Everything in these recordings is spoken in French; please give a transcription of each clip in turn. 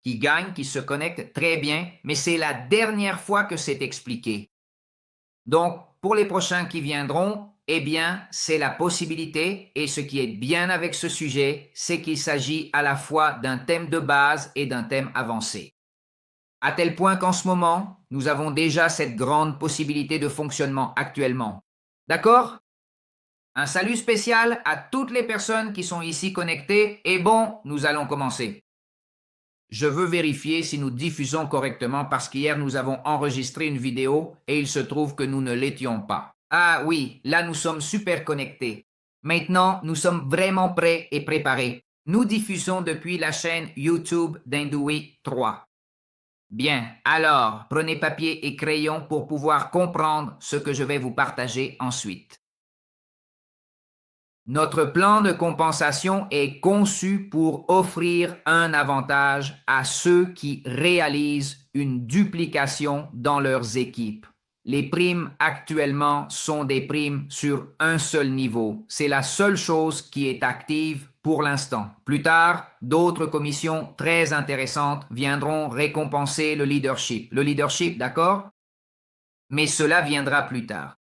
qui gagnent, qui se connectent très bien, mais c'est la dernière fois que c'est expliqué. Donc, pour les prochains qui viendront, eh bien, c'est la possibilité, et ce qui est bien avec ce sujet, c'est qu'il s'agit à la fois d'un thème de base et d'un thème avancé. À tel point qu'en ce moment, nous avons déjà cette grande possibilité de fonctionnement actuellement. D'accord? Un salut spécial à toutes les personnes qui sont ici connectées, et bon, nous allons commencer. Je veux vérifier si nous diffusons correctement parce qu'hier nous avons enregistré une vidéo et il se trouve que nous ne l'étions pas. Ah oui, là nous sommes super connectés. Maintenant, nous sommes vraiment prêts et préparés. Nous diffusons depuis la chaîne YouTube d'Indoui 3. Bien, alors, prenez papier et crayon pour pouvoir comprendre ce que je vais vous partager ensuite. Notre plan de compensation est conçu pour offrir un avantage à ceux qui réalisent une duplication dans leurs équipes. Les primes actuellement sont des primes sur un seul niveau. C'est la seule chose qui est active pour l'instant. Plus tard, d'autres commissions très intéressantes viendront récompenser le leadership. Le leadership, d'accord? Mais cela viendra plus tard.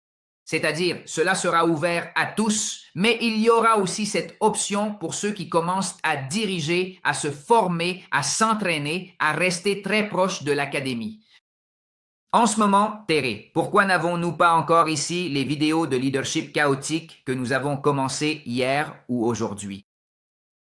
C'est-à-dire, cela sera ouvert à tous, mais il y aura aussi cette option pour ceux qui commencent à diriger, à se former, à s'entraîner, à rester très proche de l'académie. En ce moment, Terry, pourquoi n'avons-nous pas encore ici les vidéos de leadership chaotique que nous avons commencé hier ou aujourd'hui?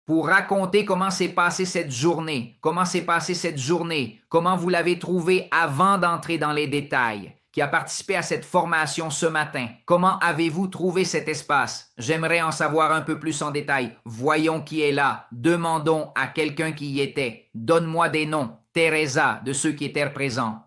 Pour raconter comment s'est passée cette journée, comment vous l'avez trouvée avant d'entrer dans les détails, qui a participé à cette formation ce matin. Comment avez-vous trouvé cet espace? J'aimerais en savoir un peu plus en détail. Voyons qui est là. Demandons à quelqu'un qui y était. Donne-moi des noms. Teresa, de ceux qui étaient présents.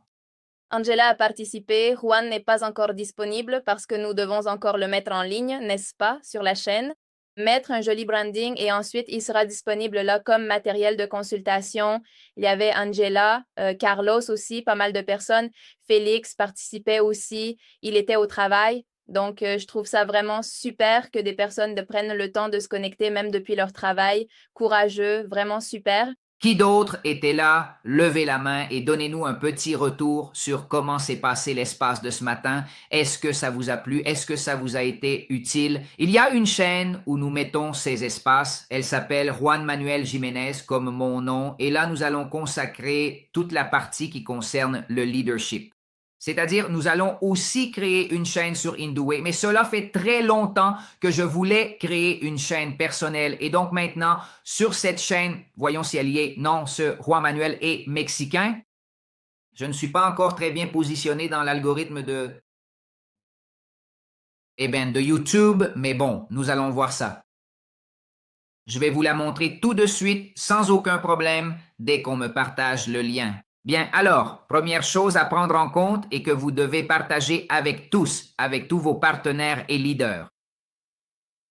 Angela a participé, Juan n'est pas encore disponible parce que nous devons encore le mettre en ligne, n'est-ce pas, sur la chaîne, mettre un joli branding et ensuite il sera disponible là comme matériel de consultation. Il y avait Angela, Carlos aussi, pas mal de personnes. Félix participait aussi, il était au travail. Donc, je trouve ça vraiment super que des personnes prennent le temps de se connecter même depuis leur travail. Courageux, vraiment super. Qui d'autre était là? Levez la main et donnez-nous un petit retour sur comment s'est passé l'espace de ce matin. Est-ce que ça vous a plu? Est-ce que ça vous a été utile? Il y a une chaîne où nous mettons ces espaces. Elle s'appelle Juan Manuel Jiménez, comme mon nom. Et là, nous allons consacrer toute la partie qui concerne le leadership. C'est-à-dire, nous allons aussi créer une chaîne sur Indoué, mais cela fait très longtemps que je voulais créer une chaîne personnelle. Et donc maintenant, sur cette chaîne, voyons si elle y est. Non, ce Juan Manuel est mexicain. Je ne suis pas encore très bien positionné dans l'algorithme de YouTube, mais bon, nous allons voir ça. Je vais vous la montrer tout de suite, sans aucun problème, dès qu'on me partage le lien. Bien, alors, première chose à prendre en compte et que vous devez partager avec tous, avec tous vos partenaires et leaders.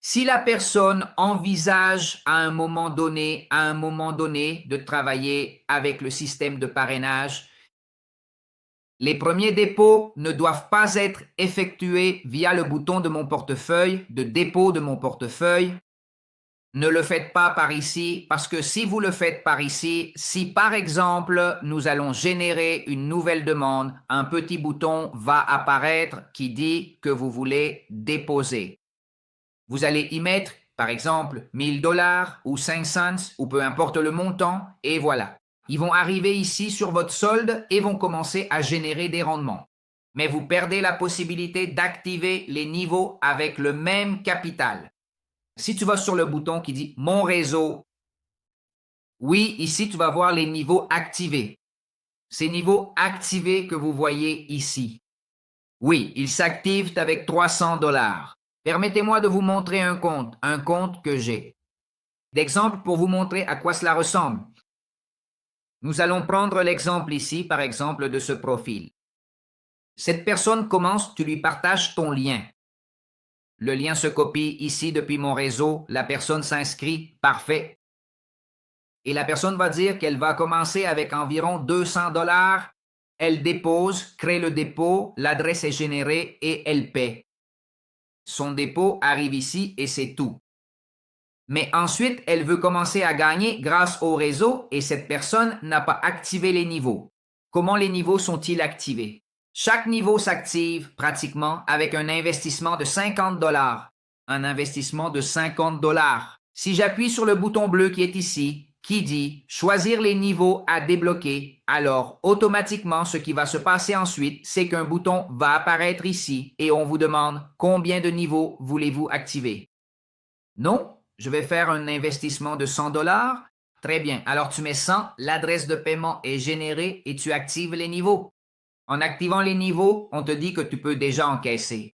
Si la personne envisage à un moment donné, de travailler avec le système de parrainage, les premiers dépôts ne doivent pas être effectués via le bouton de mon portefeuille, de dépôt de mon portefeuille. Ne le faites pas par ici, parce que si vous le faites par ici, si par exemple nous allons générer une nouvelle demande, un petit bouton va apparaître qui dit que vous voulez déposer. Vous allez y mettre, par exemple, 1000 $ ou 5 cents, ou peu importe le montant, et voilà. Ils vont arriver ici sur votre solde et vont commencer à générer des rendements. Mais vous perdez la possibilité d'activer les niveaux avec le même capital. Si tu vas sur le bouton qui dit Mon réseau, oui, ici, tu vas voir les niveaux activés. Ces niveaux activés que vous voyez ici. Oui, ils s'activent avec 300 $. Permettez-moi de vous montrer un compte que j'ai. D'exemple pour vous montrer à quoi cela ressemble. Nous allons prendre l'exemple ici, par exemple, de ce profil. Cette personne commence, tu lui partages ton lien. Le lien se copie ici depuis mon réseau, la personne s'inscrit, parfait. Et la personne va dire qu'elle va commencer avec environ 200 $. Elle dépose, crée le dépôt, l'adresse est générée et elle paie. Son dépôt arrive ici et c'est tout. Mais ensuite, elle veut commencer à gagner grâce au réseau et cette personne n'a pas activé les niveaux. Comment les niveaux sont-ils activés? Chaque niveau s'active pratiquement avec un investissement de 50 dollars. Un investissement de 50 dollars. Si j'appuie sur le bouton bleu qui est ici, qui dit choisir les niveaux à débloquer, alors automatiquement ce qui va se passer ensuite, c'est qu'un bouton va apparaître ici et on vous demande combien de niveaux voulez-vous activer. Non, je vais faire un investissement de 100 dollars. Très bien. Alors tu mets 100, l'adresse de paiement est générée et tu actives les niveaux. En activant les niveaux, on te dit que tu peux déjà encaisser.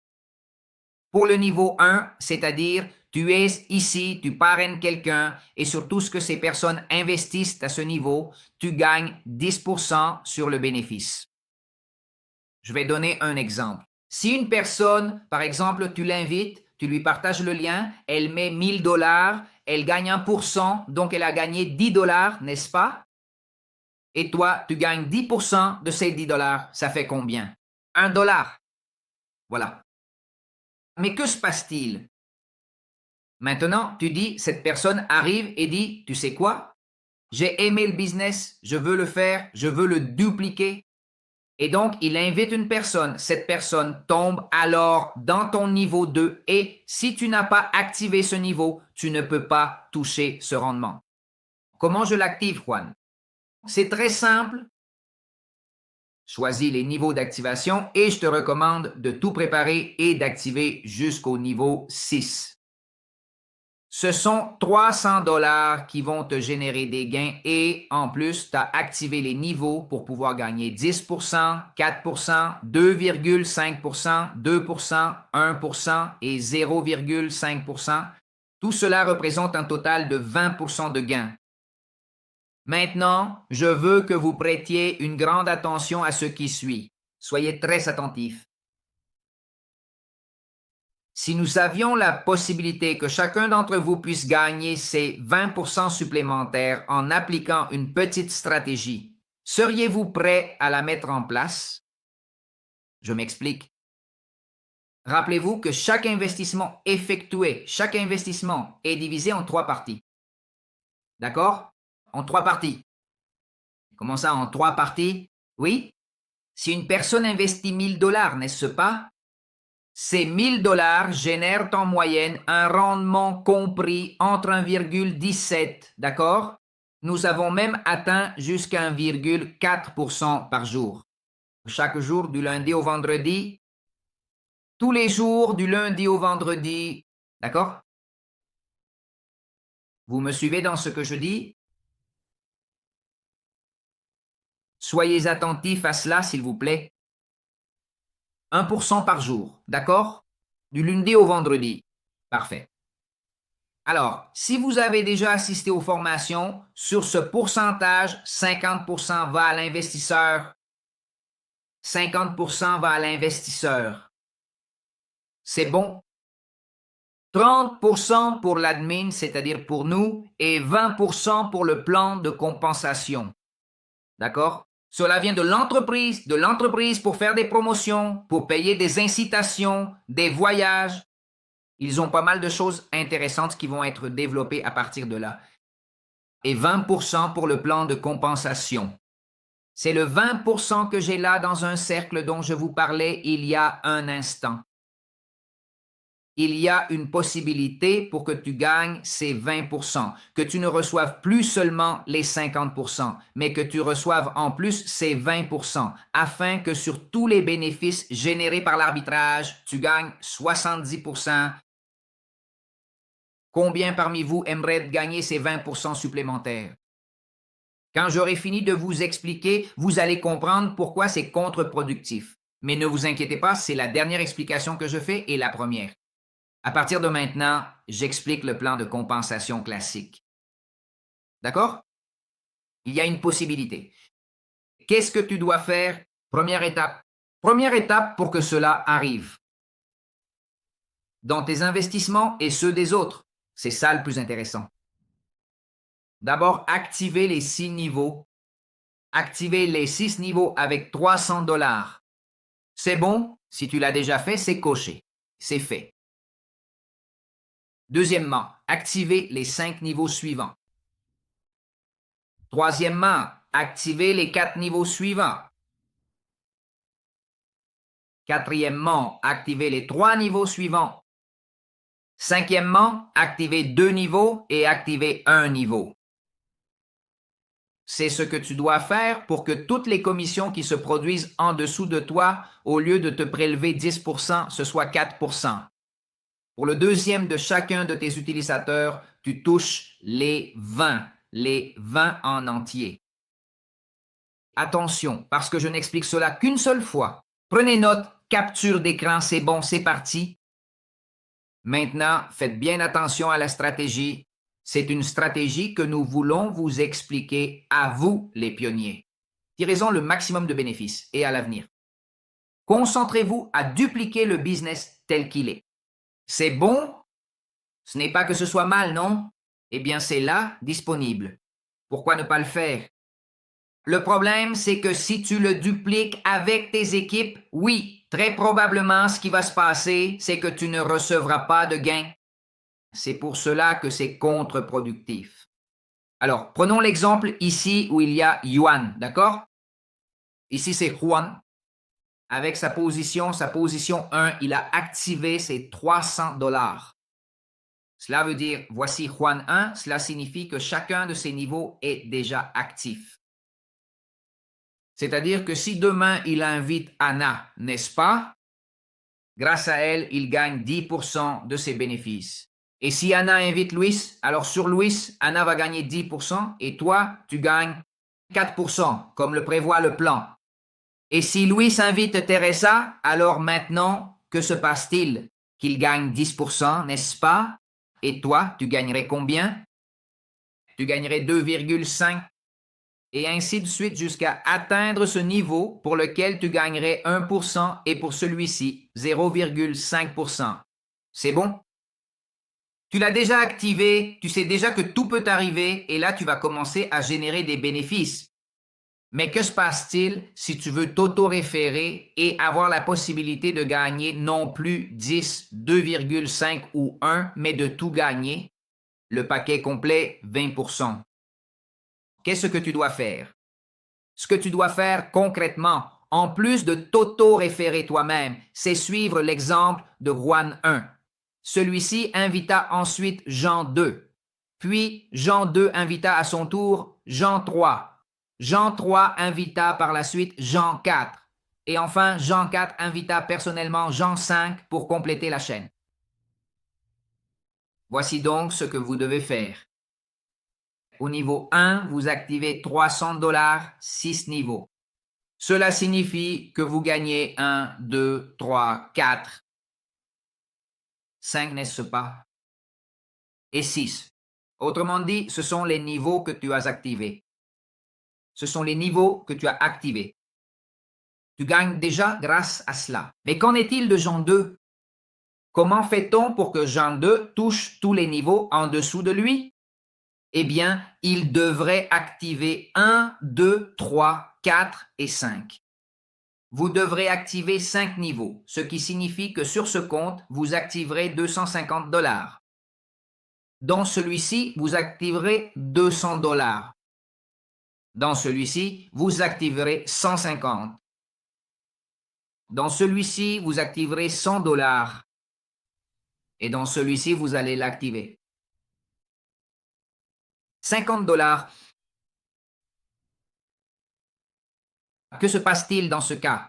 Pour le niveau 1, c'est-à-dire tu es ici, tu parraines quelqu'un et sur tout ce que ces personnes investissent à ce niveau, tu gagnes 10% sur le bénéfice. Je vais donner un exemple. Si une personne, par exemple, tu l'invites, tu lui partages le lien, elle met 1000 dollars, elle gagne 1%, donc elle a gagné 10 dollars, n'est-ce pas? Et toi, tu gagnes 10% de ces 10 dollars. Ça fait combien? 1 dollar. Voilà. Mais que se passe-t-il? Maintenant, tu dis, cette personne arrive et dit, tu sais quoi? J'ai aimé le business, je veux le faire, je veux le dupliquer. Et donc, il invite une personne. Cette personne tombe alors dans ton niveau 2 et si tu n'as pas activé ce niveau, tu ne peux pas toucher ce rendement. Comment je l'active, Juan? C'est très simple. Choisis les niveaux d'activation et je te recommande de tout préparer et d'activer jusqu'au niveau 6. Ce sont 300 dollars qui vont te générer des gains et en plus, tu as activé les niveaux pour pouvoir gagner 10%, 4%, 2,5%, 2%, 1% et 0,5%. Tout cela représente un total de 20% de gains. Maintenant, je veux que vous prêtiez une grande attention à ce qui suit. Soyez très attentifs. Si nous avions la possibilité que chacun d'entre vous puisse gagner ces 20% supplémentaires en appliquant une petite stratégie, seriez-vous prêt à la mettre en place? Je m'explique. Rappelez-vous que chaque investissement effectué, chaque investissement est divisé en 3 parties. D'accord? En 3 parties. Comment ça, en 3 parties? Oui? Si une personne investit 1000 dollars, n'est-ce pas? Ces 1000 dollars génèrent en moyenne un rendement compris entre 1,17, d'accord? Nous avons même atteint jusqu'à 1,4% par jour. Chaque jour du lundi au vendredi, tous les jours du lundi au vendredi, d'accord? Vous me suivez dans ce que je dis? Soyez attentifs à cela, s'il vous plaît. 1% par jour, d'accord? Du lundi au vendredi. Parfait. Alors, si vous avez déjà assisté aux formations, sur ce pourcentage, 50% va à l'investisseur, 50% va à l'investisseur. C'est bon? 30% pour l'admin, c'est-à-dire pour nous, et 20% pour le plan de compensation. D'accord? Cela vient de l'entreprise pour faire des promotions, pour payer des incitations, des voyages. Ils ont pas mal de choses intéressantes qui vont être développées à partir de là. Et 20% pour le plan de compensation. C'est le 20% que j'ai là dans un cercle dont je vous parlais il y a un instant. Il y a une possibilité pour que tu gagnes ces 20%, que tu ne reçoives plus seulement les 50%, mais que tu reçoives en plus ces 20%, afin que sur tous les bénéfices générés par l'arbitrage, tu gagnes 70%. Combien parmi vous aimerait gagner ces 20% supplémentaires? Quand j'aurai fini de vous expliquer, vous allez comprendre pourquoi c'est contre-productif. Mais ne vous inquiétez pas, c'est la dernière explication que je fais et la première. À partir de maintenant, j'explique le plan de compensation classique. D'accord? Il y a une possibilité. Qu'est-ce que tu dois faire? Première étape. Première étape pour que cela arrive. Dans tes investissements et ceux des autres. C'est ça le plus intéressant. D'abord, activer les 6 niveaux. Activer les 6 niveaux avec 300 dollars. C'est bon? Si tu l'as déjà fait, c'est coché. C'est fait. Deuxièmement, activez les 5 niveaux suivants. Troisièmement, activez les 4 niveaux suivants. Quatrièmement, activez les 3 niveaux suivants. Cinquièmement, activez 2 niveaux et activez un niveau. C'est ce que tu dois faire pour que toutes les commissions qui se produisent en dessous de toi, au lieu de te prélever 10%, ce soit 4%. Pour le deuxième de chacun de tes utilisateurs, tu touches les 20 en entier. Attention, parce que je n'explique cela qu'une seule fois. Prenez note, capture d'écran, c'est bon, c'est parti. Maintenant, faites bien attention à la stratégie. C'est une stratégie que nous voulons vous expliquer à vous, les pionniers. Tirez-en le maximum de bénéfices et à l'avenir. Concentrez-vous à dupliquer le business tel qu'il est. C'est bon? Ce n'est pas que ce soit mal, non? Eh bien, c'est là, disponible. Pourquoi ne pas le faire? Le problème, c'est que si tu le dupliques avec tes équipes, oui, très probablement, ce qui va se passer, c'est que tu ne recevras pas de gain. C'est pour cela que c'est contre-productif. Alors, prenons l'exemple ici où il y a Yuan, d'accord? Ici, c'est Juan. Avec sa position 1, il a activé ses $300. Cela veut dire, voici Juan 1, cela signifie que chacun de ces niveaux est déjà actif. C'est-à-dire que si demain il invite Anna, n'est-ce pas? Grâce à elle, il gagne 10% de ses bénéfices. Et si Anna invite Luis, alors sur Luis, Anna va gagner 10% et toi, tu gagnes 4%, comme le prévoit le plan. Et si Luis invite Teresa, alors maintenant, que se passe-t-il? Qu'il gagne 10%, n'est-ce pas? Et toi, tu gagnerais combien? Tu gagnerais 2,5 et ainsi de suite jusqu'à atteindre ce niveau pour lequel tu gagnerais 1% et pour celui-ci 0,5%. C'est bon? Tu l'as déjà activé, tu sais déjà que tout peut arriver et là tu vas commencer à générer des bénéfices. Mais que se passe-t-il si tu veux t'auto-référer et avoir la possibilité de gagner non plus 10, 2,5 ou 1, mais de tout gagner? Le paquet complet, 20%. Qu'est-ce que tu dois faire? Ce que tu dois faire concrètement, en plus de t'auto-référer toi-même, c'est suivre l'exemple de Juan 1. Celui-ci invita ensuite Jean 2. Puis Jean 2 invita à son tour Jean 3. Jean 3 invita par la suite Jean 4. Et enfin, Jean 4 invita personnellement Jean 5 pour compléter la chaîne. Voici donc ce que vous devez faire. Au niveau 1, vous activez $300, 6 niveaux. Cela signifie que vous gagnez 1, 2, 3, 4, 5, n'est-ce pas? Et 6. Autrement dit, ce sont les niveaux que tu as activés. Ce sont les niveaux que tu as activés. Tu gagnes déjà grâce à cela. Mais qu'en est-il de Jean 2? Comment fait-on pour que Jean 2 touche tous les niveaux en dessous de lui? Eh bien, il devrait activer 1, 2, 3, 4 et 5. Vous devrez activer 5 niveaux, ce qui signifie que sur ce compte, vous activerez $250. Dans celui-ci, vous activerez $200. Dans celui-ci, vous activerez 150. Dans celui-ci, vous activerez $100. Et dans celui-ci, vous allez l'activer. $50. Que se passe-t-il dans ce cas?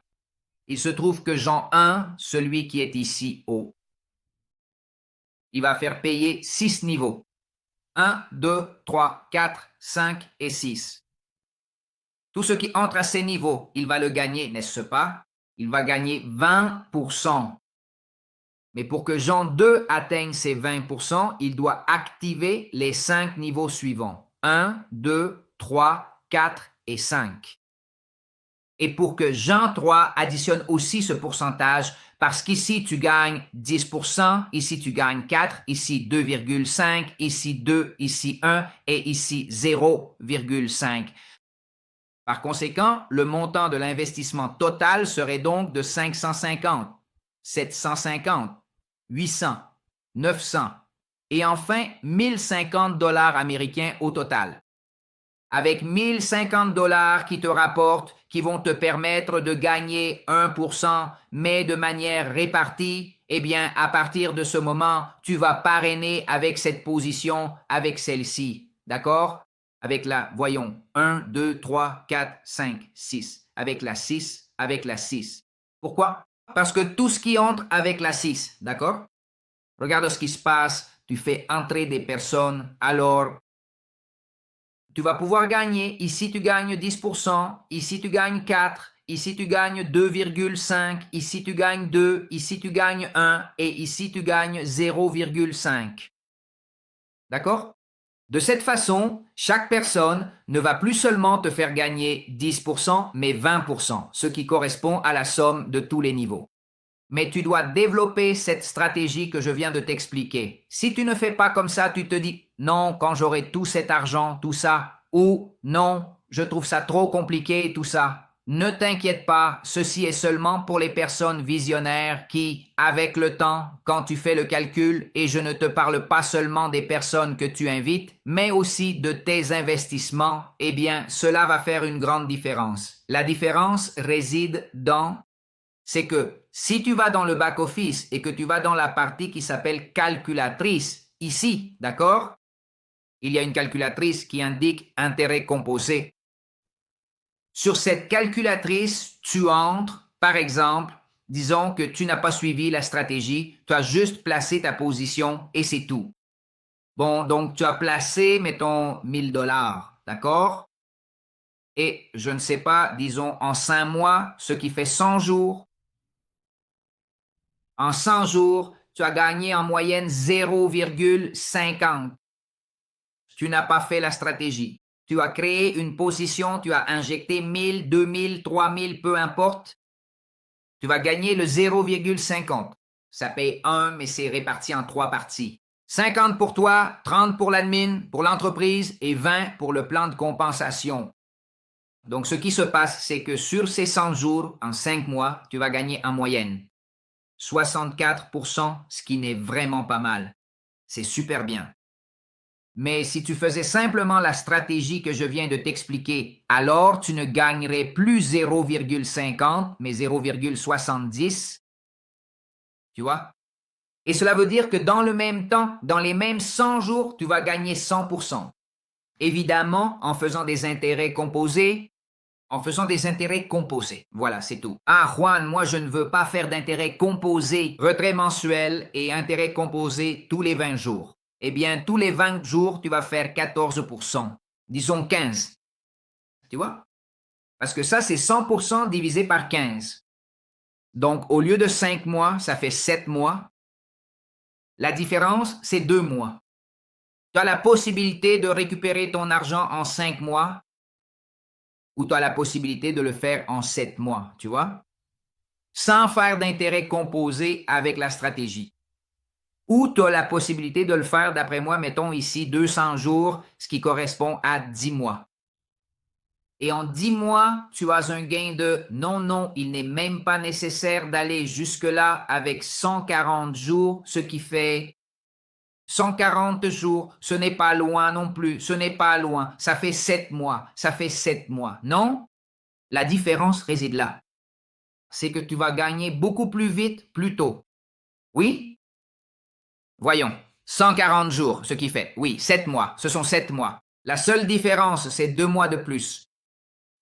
Il se trouve que Jean 1, celui qui est ici haut, il va faire payer 6 niveaux. 1, 2, 3, 4, 5 et 6. Tout ce qui entre à ces niveaux, il va le gagner, n'est-ce pas? Il va gagner 20%. Mais pour que Jean 2 atteigne ces 20%, il doit activer les 5 niveaux suivants. 1, 2, 3, 4 et 5. Et pour que Jean 3 additionne aussi ce pourcentage, parce qu'ici tu gagnes 10%, ici tu gagnes 4, ici 2,5, ici 2, ici 1 et ici 0,5. Par conséquent, le montant de l'investissement total serait donc de 550, 750, 800, 900 Et enfin, 1050 dollars américains au total. Avec 1050 dollars qui te rapportent, qui vont te permettre de gagner 1%, mais de manière répartie, eh bien, à partir de ce moment, tu vas parrainer avec cette position, avec celle-ci. D'accord? Avec la, voyons, 1, 2, 3, 4, 5, 6. Avec la 6, avec la 6. Pourquoi? Parce que tout ce qui entre avec la 6, d'accord? Regarde ce qui se passe, tu fais entrer des personnes, alors tu vas pouvoir gagner. Ici, tu gagnes 10%. Ici, tu gagnes 4. Ici, tu gagnes 2,5. Ici, tu gagnes 2. Ici, tu gagnes 1. Et ici, tu gagnes 0,5. D'accord? De cette façon, chaque personne ne va plus seulement te faire gagner 10%, mais 20%, ce qui correspond à la somme de tous les niveaux. Mais tu dois développer cette stratégie que je viens de t'expliquer. Si tu ne fais pas comme ça, tu te dis non, quand j'aurai tout cet argent, tout ça, ou non, je trouve ça trop compliqué, tout ça. Ne t'inquiète pas, ceci est seulement pour les personnes visionnaires qui, avec le temps, quand tu fais le calcul, et je ne te parle pas seulement des personnes que tu invites, mais aussi de tes investissements, eh bien, cela va faire une grande différence. La différence réside dans c'est que si tu vas dans le back-office et que tu vas dans la partie qui s'appelle calculatrice, ici, d'accord? Il y a une calculatrice qui indique intérêt composé. Sur cette calculatrice, tu entres, par exemple, disons que tu n'as pas suivi la stratégie, tu as juste placé ta position et c'est tout. Bon, donc tu as placé, mettons, 1000 dollars, d'accord? Et je ne sais pas, disons en 5 mois, ce qui fait 100 jours, en 100 jours, tu as gagné en moyenne 0,50. Tu n'as pas fait la stratégie. Tu as créé une position, tu as injecté 1000, 2000, 3000, peu importe. Tu vas gagner le 0,50. Ça paye 1, mais c'est réparti en 3 parties. 50 pour toi, 30 pour l'admin, pour l'entreprise et 20 pour le plan de compensation. Donc, ce qui se passe, c'est que sur ces 100 jours, en 5 mois, tu vas gagner en moyenne 64%, ce qui n'est vraiment pas mal. C'est super bien. Mais si tu faisais simplement la stratégie que je viens de t'expliquer, alors tu ne gagnerais plus 0,50, mais 0,70. Tu vois? Et cela veut dire que dans le même temps, dans les mêmes 100 jours, tu vas gagner 100%. Évidemment, en faisant des intérêts composés, Voilà, c'est tout. Ah, Juan, moi, je ne veux pas faire d'intérêts composés, retrait mensuel et intérêts composés tous les 20 jours. Eh bien, tous les 20 jours, tu vas faire 14%. Disons 15. Tu vois? Parce que ça, c'est 100% divisé par 15. Donc, au lieu de 5 mois, ça fait 7 mois. La différence, c'est 2 mois. Tu as la possibilité de récupérer ton argent en 5 mois ou tu as la possibilité de le faire en 7 mois, tu vois? Sans faire d'intérêt composé avec la stratégie. Ou tu as la possibilité de le faire, d'après moi, mettons ici 200 jours, ce qui correspond à 10 mois. Et en 10 mois, tu as un gain de non, il n'est même pas nécessaire d'aller jusque-là avec 140 jours, ce qui fait 140 jours, ce n'est pas loin non plus, ce n'est pas loin, ça fait 7 mois, non? La différence réside là. C'est que tu vas gagner beaucoup plus vite, plus tôt. Oui? Voyons. 140 jours, ce qui fait, oui, 7 mois. Ce sont 7 mois. La seule différence, c'est 2 mois de plus.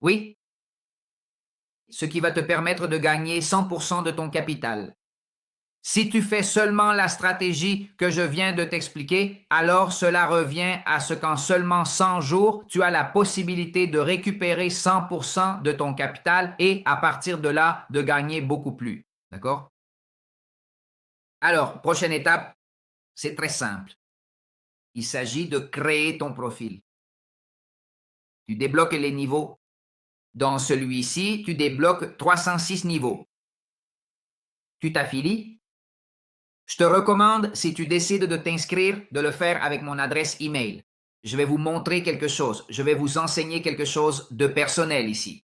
Oui? Ce qui va te permettre de gagner 100% de ton capital. Si tu fais seulement la stratégie que je viens de t'expliquer, alors cela revient à ce qu'en seulement 100 jours, tu as la possibilité de récupérer 100% de ton capital et à partir de là, de gagner beaucoup plus. D'accord? Alors, prochaine étape, c'est très simple. Il s'agit de créer ton profil. Tu débloques les niveaux. Dans celui-ci, tu débloques 306 niveaux. Tu t'affilies. Je te recommande, si tu décides de t'inscrire, de le faire avec mon adresse email. Je vais vous montrer quelque chose. Je vais vous enseigner quelque chose de personnel ici.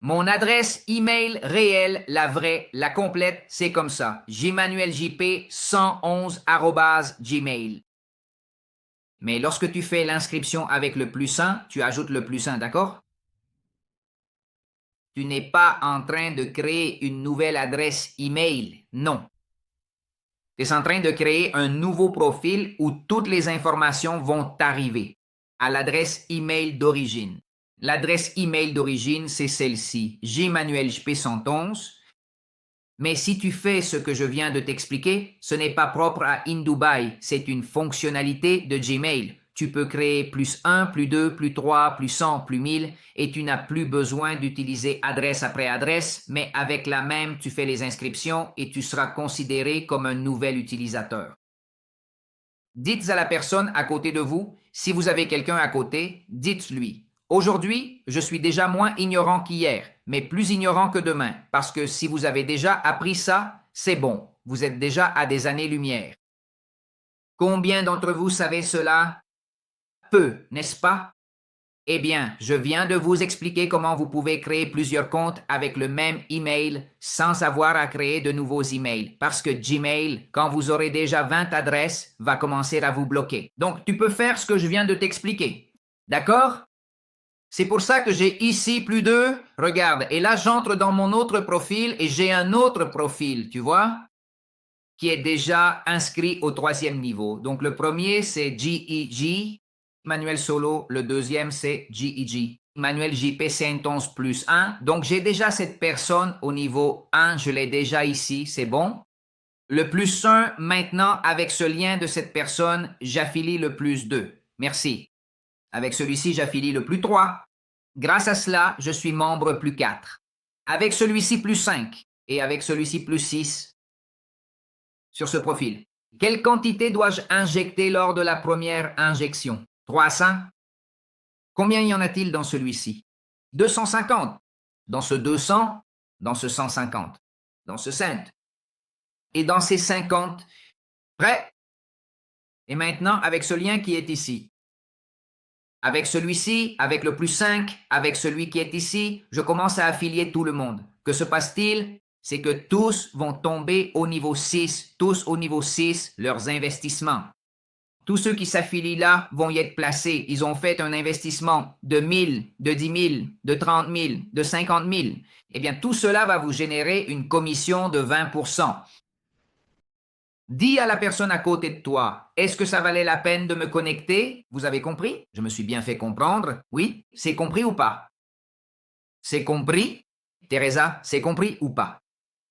Mon adresse email réelle, la vraie, la complète, c'est comme ça. jmanueljp111@gmail. Mais lorsque tu fais l'inscription avec le +1, tu ajoutes le +1, d'accord? Tu n'es pas en train de créer une nouvelle adresse email, non. Tu es en train de créer un nouveau profil où toutes les informations vont arriver à l'adresse email d'origine. L'adresse email d'origine, c'est celle-ci, jmanueljp111. Mais si tu fais ce que je viens de t'expliquer, ce n'est pas propre à InDubai, c'est une fonctionnalité de Gmail. Tu peux créer +1, +2, +3, +100, +1000 et tu n'as plus besoin d'utiliser adresse après adresse, mais avec la même, tu fais les inscriptions et tu seras considéré comme un nouvel utilisateur. Dites à la personne à côté de vous, si vous avez quelqu'un à côté, dites-lui. Aujourd'hui, je suis déjà moins ignorant qu'hier, mais plus ignorant que demain, parce que si vous avez déjà appris ça, c'est bon, vous êtes déjà à des années-lumière. Combien d'entre vous savez cela? Peu, n'est-ce pas? Eh bien, je viens de vous expliquer comment vous pouvez créer plusieurs comptes avec le même email sans avoir à créer de nouveaux emails. Parce que Gmail, quand vous aurez déjà 20 adresses, va commencer à vous bloquer. Donc, tu peux faire ce que je viens de t'expliquer. D'accord? C'est pour ça que j'ai ici plus de... Regarde, et là, j'entre dans mon autre profil et j'ai un autre profil, tu vois, qui est déjà inscrit au 3e niveau. Donc, le premier, c'est GEG, Manuel Solo. Le deuxième, c'est GEG. Manuel JP 111 plus 1. Donc, j'ai déjà cette personne au niveau 1. Je l'ai déjà ici. C'est bon. Le plus 1, maintenant, avec ce lien de cette personne, j'affilie le plus 2. Merci. Avec celui-ci, j'affilie le plus 3. Grâce à cela, je suis membre plus 4. Avec celui-ci, plus 5. Et avec celui-ci, plus 6. Sur ce profil. Quelle quantité dois-je injecter lors de la première injection? 300? Combien y en a-t-il dans celui-ci? 250. Dans ce 200, dans ce 150, dans ce 5. Et dans ces 50. Prêt? Et maintenant, avec ce lien qui est ici. Avec celui-ci, avec le plus 5, avec celui qui est ici, je commence à affilier tout le monde. Que se passe-t-il? C'est que tous vont tomber au niveau 6, tous au niveau 6, leurs investissements. Tous ceux qui s'affilient là vont y être placés. Ils ont fait un investissement de 1000, de 10 000, de 30 000, de 50 000. Eh bien, tout cela va vous générer une commission de 20%. Dis à la personne à côté de toi, est-ce que ça valait la peine de me connecter? Vous avez compris? Je me suis bien fait comprendre. Oui? C'est compris ou pas? C'est compris? Teresa, c'est compris ou pas?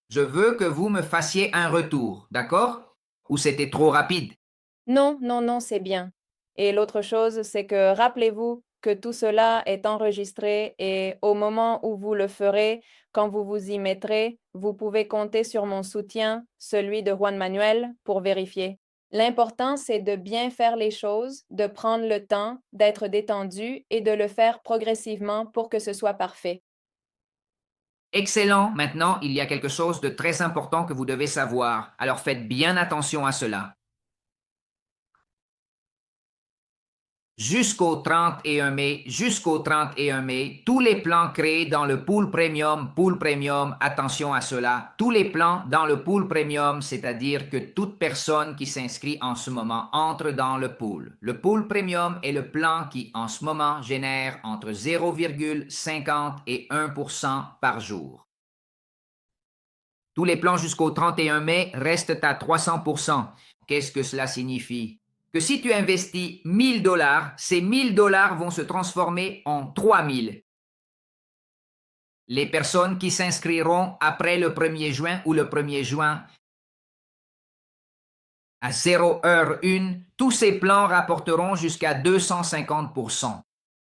Je veux que vous me fassiez un retour, d'accord? Ou c'était trop rapide? Non, non, non, c'est bien. Et l'autre chose, c'est que rappelez-vous que tout cela est enregistré et au moment où vous le ferez, quand vous vous y mettrez, vous pouvez compter sur mon soutien, celui de Juan Manuel, pour vérifier. L'important, c'est de bien faire les choses, de prendre le temps, d'être détendu et de le faire progressivement pour que ce soit parfait. Excellent. Maintenant, il y a quelque chose de très important que vous devez savoir. Alors faites bien attention à cela. Jusqu'au 31 mai, tous les plans créés dans le pool premium, attention à cela, tous les plans dans le pool premium, c'est-à-dire que toute personne qui s'inscrit en ce moment entre dans le pool. Le pool premium est le plan qui, en ce moment, génère entre 0,50 et 1% par jour. Tous les plans jusqu'au 31 mai restent à 300%. Qu'est-ce que cela signifie? Que si tu investis 1000 dollars, ces 1000 dollars vont se transformer en 3000. Les personnes qui s'inscriront après le 1er juin ou le 1er juin à 0h01, tous ces plans rapporteront jusqu'à 250%.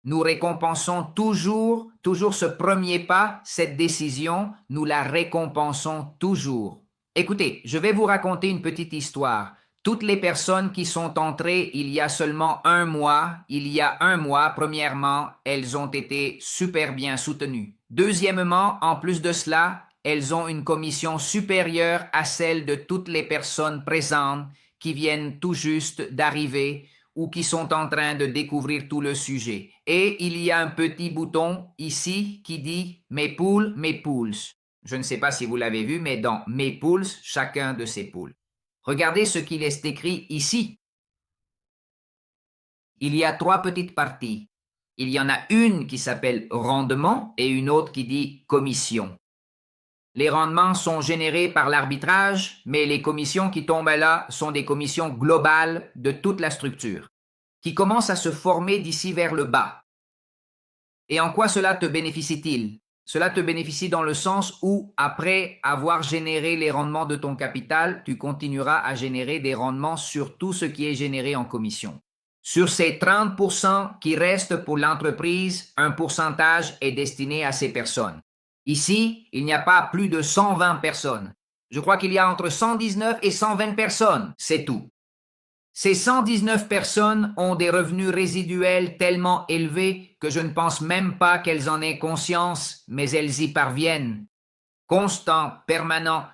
Nous récompensons toujours ce premier pas, cette décision, nous la récompensons toujours. Écoutez, je vais vous raconter une petite histoire. Toutes les personnes qui sont entrées il y a seulement un mois, premièrement, elles ont été super bien soutenues. Deuxièmement, en plus de cela, elles ont une commission supérieure à celle de toutes les personnes présentes qui viennent tout juste d'arriver ou qui sont en train de découvrir tout le sujet. Et il y a un petit bouton ici qui dit « Mes poules, mes poules ». Je ne sais pas si vous l'avez vu, mais dans « Mes poules », chacun de ces poules. Regardez ce qu'il est écrit ici. Il y a 3 petites parties. Il y en a une qui s'appelle « Rendement » et une autre qui dit « Commission ». Les rendements sont générés par l'arbitrage, mais les commissions qui tombent là sont des commissions globales de toute la structure, qui commencent à se former d'ici vers le bas. Et en quoi cela te bénéficie-t-il? Cela te bénéficie dans le sens où, après avoir généré les rendements de ton capital, tu continueras à générer des rendements sur tout ce qui est généré en commission. Sur ces 30% qui restent pour l'entreprise, un pourcentage est destiné à ces personnes. Ici, il n'y a pas plus de 120 personnes. Je crois qu'il y a entre 119 et 120 personnes, c'est tout. Ces 119 personnes ont des revenus résiduels tellement élevés que je ne pense même pas qu'elles en aient conscience, mais elles y parviennent. Constants, permanents.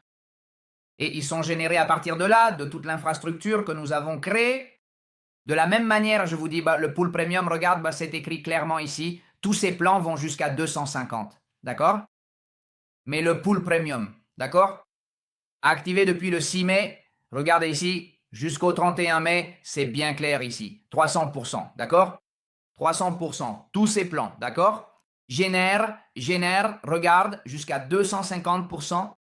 Et ils sont générés à partir de là, de toute l'infrastructure que nous avons créée. De la même manière, je vous dis, le pool premium, regarde, c'est écrit clairement ici, tous ces plans vont jusqu'à 250. D'accord? Mais le pool premium, d'accord? Activé depuis le 6 mai, regardez ici, jusqu'au 31 mai, c'est bien clair ici, 300%, d'accord? 300%, tous ces plans, d'accord? Génère, regarde, jusqu'à 250%.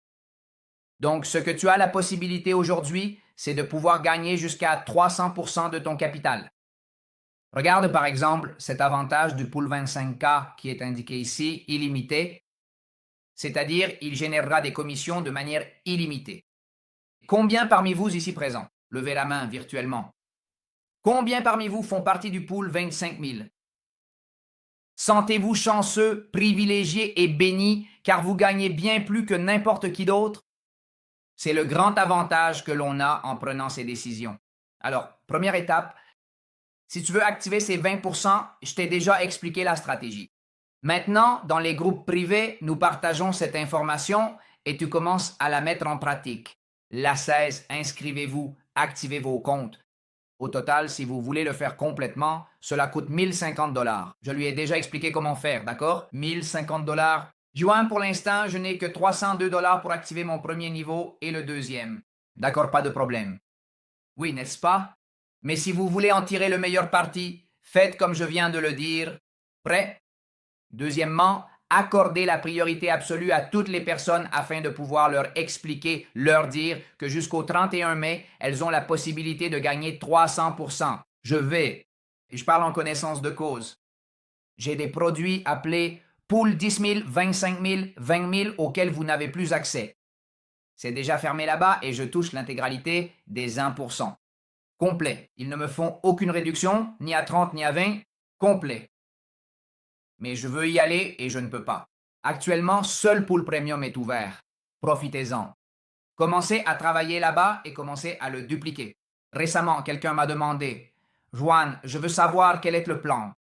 Donc, ce que tu as la possibilité aujourd'hui, c'est de pouvoir gagner jusqu'à 300% de ton capital. Regarde par exemple cet avantage du pool 25K qui est indiqué ici, illimité, c'est-à-dire il générera des commissions de manière illimitée. Combien parmi vous ici présents, levez la main virtuellement, combien parmi vous font partie du pool 25 000? Sentez-vous chanceux, privilégié et béni car vous gagnez bien plus que n'importe qui d'autre? C'est le grand avantage que l'on a en prenant ces décisions. Alors, première étape, si tu veux activer ces 20%, je t'ai déjà expliqué la stratégie. Maintenant, dans les groupes privés, nous partageons cette information et tu commences à la mettre en pratique. La 16, inscrivez-vous, activez vos comptes. Au total, si vous voulez le faire complètement, cela coûte 1050 $. Je lui ai déjà expliqué comment faire, d'accord? 1050 $. Juan, pour l'instant, je n'ai que 302 $ pour activer mon premier niveau et le deuxième. D'accord, pas de problème. Oui, n'est-ce pas? Mais si vous voulez en tirer le meilleur parti, faites comme je viens de le dire. Prêt? Deuxièmement, accordez la priorité absolue à toutes les personnes afin de pouvoir leur expliquer, leur dire que jusqu'au 31 mai, elles ont la possibilité de gagner 300%. Et je parle en connaissance de cause. J'ai des produits appelés Pool 10 000, 25 000, 20 000 auxquels vous n'avez plus accès. C'est déjà fermé là-bas et je touche l'intégralité des 1%. Complet. Ils ne me font aucune réduction, ni à 30 ni à 20. Complet. Mais je veux y aller et je ne peux pas. Actuellement, seul Pool Premium est ouvert. Profitez-en. Commencez à travailler là-bas et commencez à le dupliquer. Récemment, quelqu'un m'a demandé « Juan, je veux savoir quel est le plan. »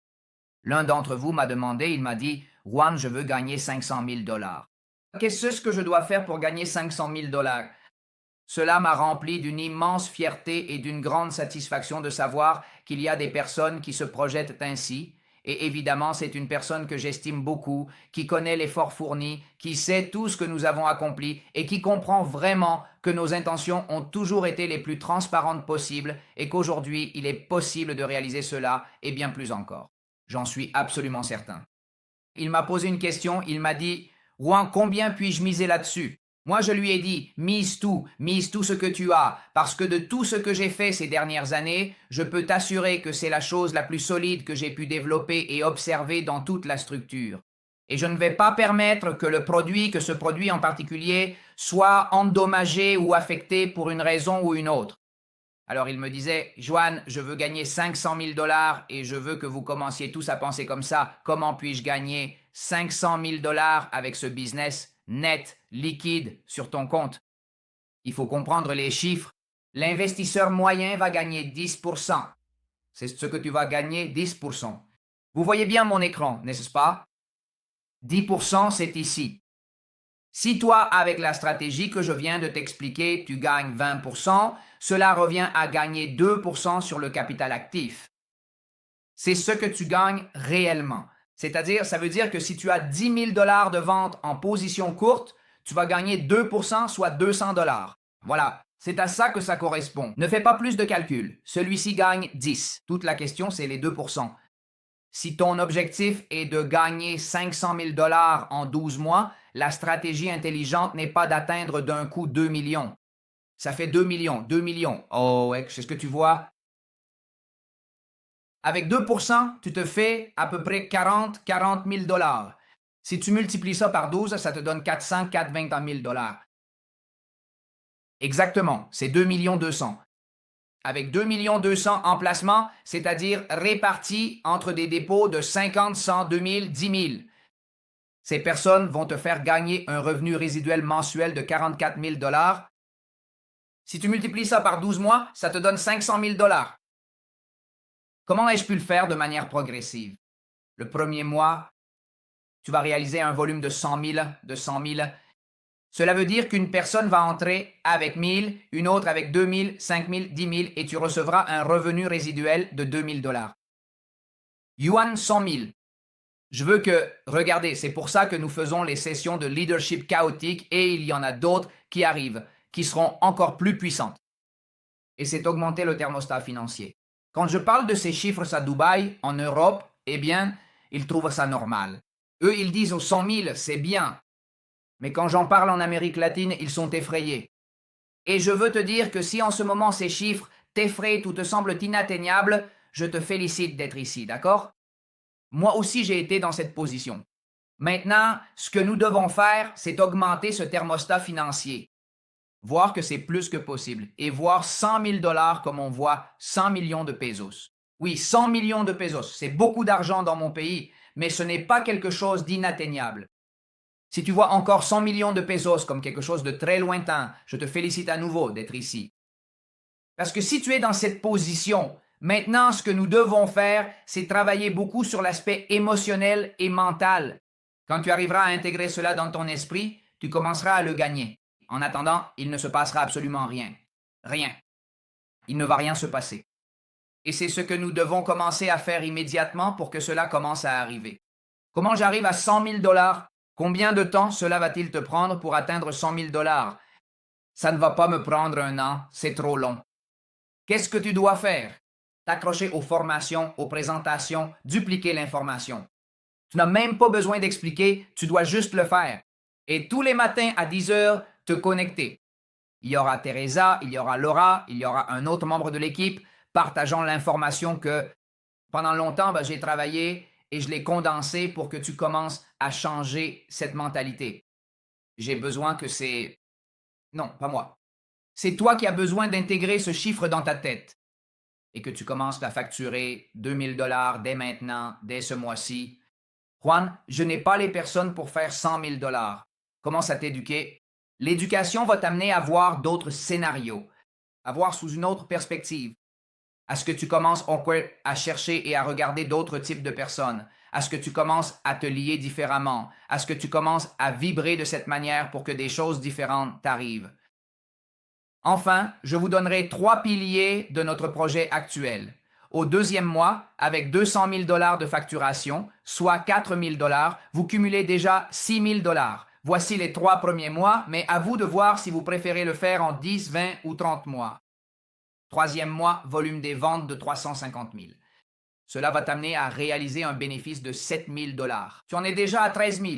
L'un d'entre vous m'a demandé, il m'a dit « Juan, je veux gagner 500 000 $. Qu'est-ce que je dois faire pour gagner 500 000 $? Cela m'a rempli d'une immense fierté et d'une grande satisfaction de savoir qu'il y a des personnes qui se projettent ainsi. Et évidemment, c'est une personne que j'estime beaucoup, qui connaît l'effort fourni, qui sait tout ce que nous avons accompli et qui comprend vraiment que nos intentions ont toujours été les plus transparentes possibles et qu'aujourd'hui, il est possible de réaliser cela et bien plus encore. J'en suis absolument certain. Il m'a posé une question, il m'a dit « Juan, combien puis-je miser là-dessus ?» Moi, je lui ai dit, mise tout ce que tu as, parce que de tout ce que j'ai fait ces dernières années, je peux t'assurer que c'est la chose la plus solide que j'ai pu développer et observer dans toute la structure. Et je ne vais pas permettre que ce produit en particulier, soit endommagé ou affecté pour une raison ou une autre. Alors il me disait, Juan, je veux gagner 500 000 $ et je veux que vous commenciez tous à penser comme ça. Comment puis-je gagner 500 000 $ avec ce business net, liquide, sur ton compte? Il faut comprendre les chiffres. L'investisseur moyen va gagner 10%. C'est ce que tu vas gagner, 10%. Vous voyez bien mon écran, n'est-ce pas? 10%, c'est ici. Si toi, avec la stratégie que je viens de t'expliquer, tu gagnes 20%, cela revient à gagner 2% sur le capital actif. c'est ce que tu gagnes réellement. C'est-à-dire, ça veut dire que si tu as 10 000 dollars de vente en position courte, tu vas gagner 2%, soit 200 dollars. Voilà, c'est à ça que ça correspond. Ne fais pas plus de calculs. Celui-ci gagne 10. Toute la question, c'est les 2%. Si ton objectif est de gagner 500 000 dollars en 12 mois, la stratégie intelligente n'est pas d'atteindre d'un coup 2 millions. Ça fait 2 millions, 2 millions. Oh, ouais, c'est ce que tu vois. Avec 2%, tu te fais à peu près 40 000 dollars. Si tu multiplies ça par 12, ça te donne 420 000 dollars. Exactement, c'est 2 200 000. Avec 2 200 000 en placement, c'est-à-dire répartis entre des dépôts de 50, 100, 2000, 10 000. Ces personnes vont te faire gagner un revenu résiduel mensuel de 44 000 dollars. Si tu multiplies ça par 12 mois, ça te donne 500 000 dollars. Comment ai-je pu le faire de manière progressive? Le premier mois, tu vas réaliser un volume de 100 000, de 100 000. Cela veut dire qu'une personne va entrer avec 1000, une autre avec 2000, 5000, 10 000 et tu recevras un revenu résiduel de 2000 dollars. Yuan 100 000. Je veux que, regardez, c'est pour ça que nous faisons les sessions de leadership chaotique et il y en a d'autres qui arrivent, qui seront encore plus puissantes. Et c'est augmenter le thermostat financier. Quand je parle de ces chiffres à Dubaï, en Europe, eh bien, ils trouvent ça normal. Eux, ils disent aux 100 000, c'est bien. Mais quand j'en parle en Amérique latine, ils sont effrayés. Et je veux te dire que si en ce moment ces chiffres t'effraient ou te semblent inatteignables, je te félicite d'être ici, d'accord? Moi aussi, j'ai été dans cette position. Maintenant, ce que nous devons faire, c'est augmenter ce thermostat financier. Voir que c'est plus que possible et voir 100 000 dollars comme on voit 100 millions de pesos. Oui, 100 millions de pesos, c'est beaucoup d'argent dans mon pays, mais ce n'est pas quelque chose d'inatteignable. Si tu vois encore 100 millions de pesos comme quelque chose de très lointain, je te félicite à nouveau d'être ici. Parce que si tu es dans cette position, maintenant ce que nous devons faire, c'est travailler beaucoup sur l'aspect émotionnel et mental. Quand tu arriveras à intégrer cela dans ton esprit, tu commenceras à le gagner. En attendant, il ne se passera absolument rien. Rien. Il ne va rien se passer. Et c'est ce que nous devons commencer à faire immédiatement pour que cela commence à arriver. Comment j'arrive à 100 000 dollars? Combien de temps cela va-t-il te prendre pour atteindre 100 000 dollars? Ça ne va pas me prendre un an, c'est trop long. Qu'est-ce que tu dois faire? T'accrocher aux formations, aux présentations, dupliquer l'information. Tu n'as même pas besoin d'expliquer, tu dois juste le faire. Et tous les matins à 10 heures, te connecter. Il y aura Teresa, il y aura Laura, il y aura un autre membre de l'équipe partageant l'information que pendant longtemps, j'ai travaillé et je l'ai condensé pour que tu commences à changer cette mentalité. J'ai besoin que c'est... Non, pas moi. C'est toi qui as besoin d'intégrer ce chiffre dans ta tête et que tu commences à facturer 2000 dollars dès maintenant, dès ce mois-ci. Juan, je n'ai pas les personnes pour faire 100 000 dollars. Commence à t'éduquer. L'éducation va t'amener à voir d'autres scénarios, à voir sous une autre perspective, à ce que tu commences à chercher et à regarder d'autres types de personnes, à ce que tu commences à te lier différemment, à ce que tu commences à vibrer de cette manière pour que des choses différentes t'arrivent. Enfin, je vous donnerai 3 piliers de notre projet actuel. Au deuxième mois, avec 200 000 dollars de facturation, soit 4 000 dollars, vous cumulez déjà 6 000 dollars. Voici les 3 premiers mois, mais à vous de voir si vous préférez le faire en 10, 20 ou 30 mois. Troisième mois, volume des ventes de 350 000. Cela va t'amener à réaliser un bénéfice de 7 000 dollars. Tu en es déjà à 13 000.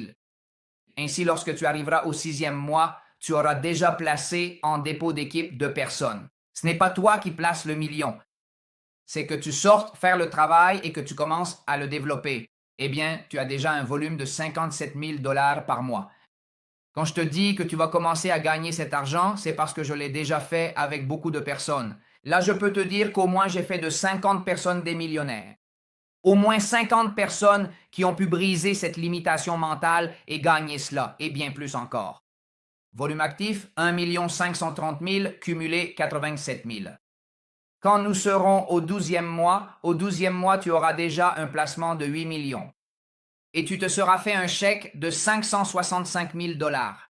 Ainsi, lorsque tu arriveras au 6e mois, tu auras déjà placé en dépôt d'équipe 2 personnes. Ce n'est pas toi qui places le million. C'est que tu sortes faire le travail et que tu commences à le développer. Eh bien, tu as déjà un volume de 57 000 dollars par mois. Quand je te dis que tu vas commencer à gagner cet argent, c'est parce que je l'ai déjà fait avec beaucoup de personnes. Là, je peux te dire qu'au moins j'ai fait de 50 personnes des millionnaires. Au moins 50 personnes qui ont pu briser cette limitation mentale et gagner cela, et bien plus encore. Volume actif, 1 530 000, cumulé 87 000. Quand nous serons au 12e mois, tu auras déjà un placement de 8 millions. Et tu te seras fait un chèque de 565 000 dollars.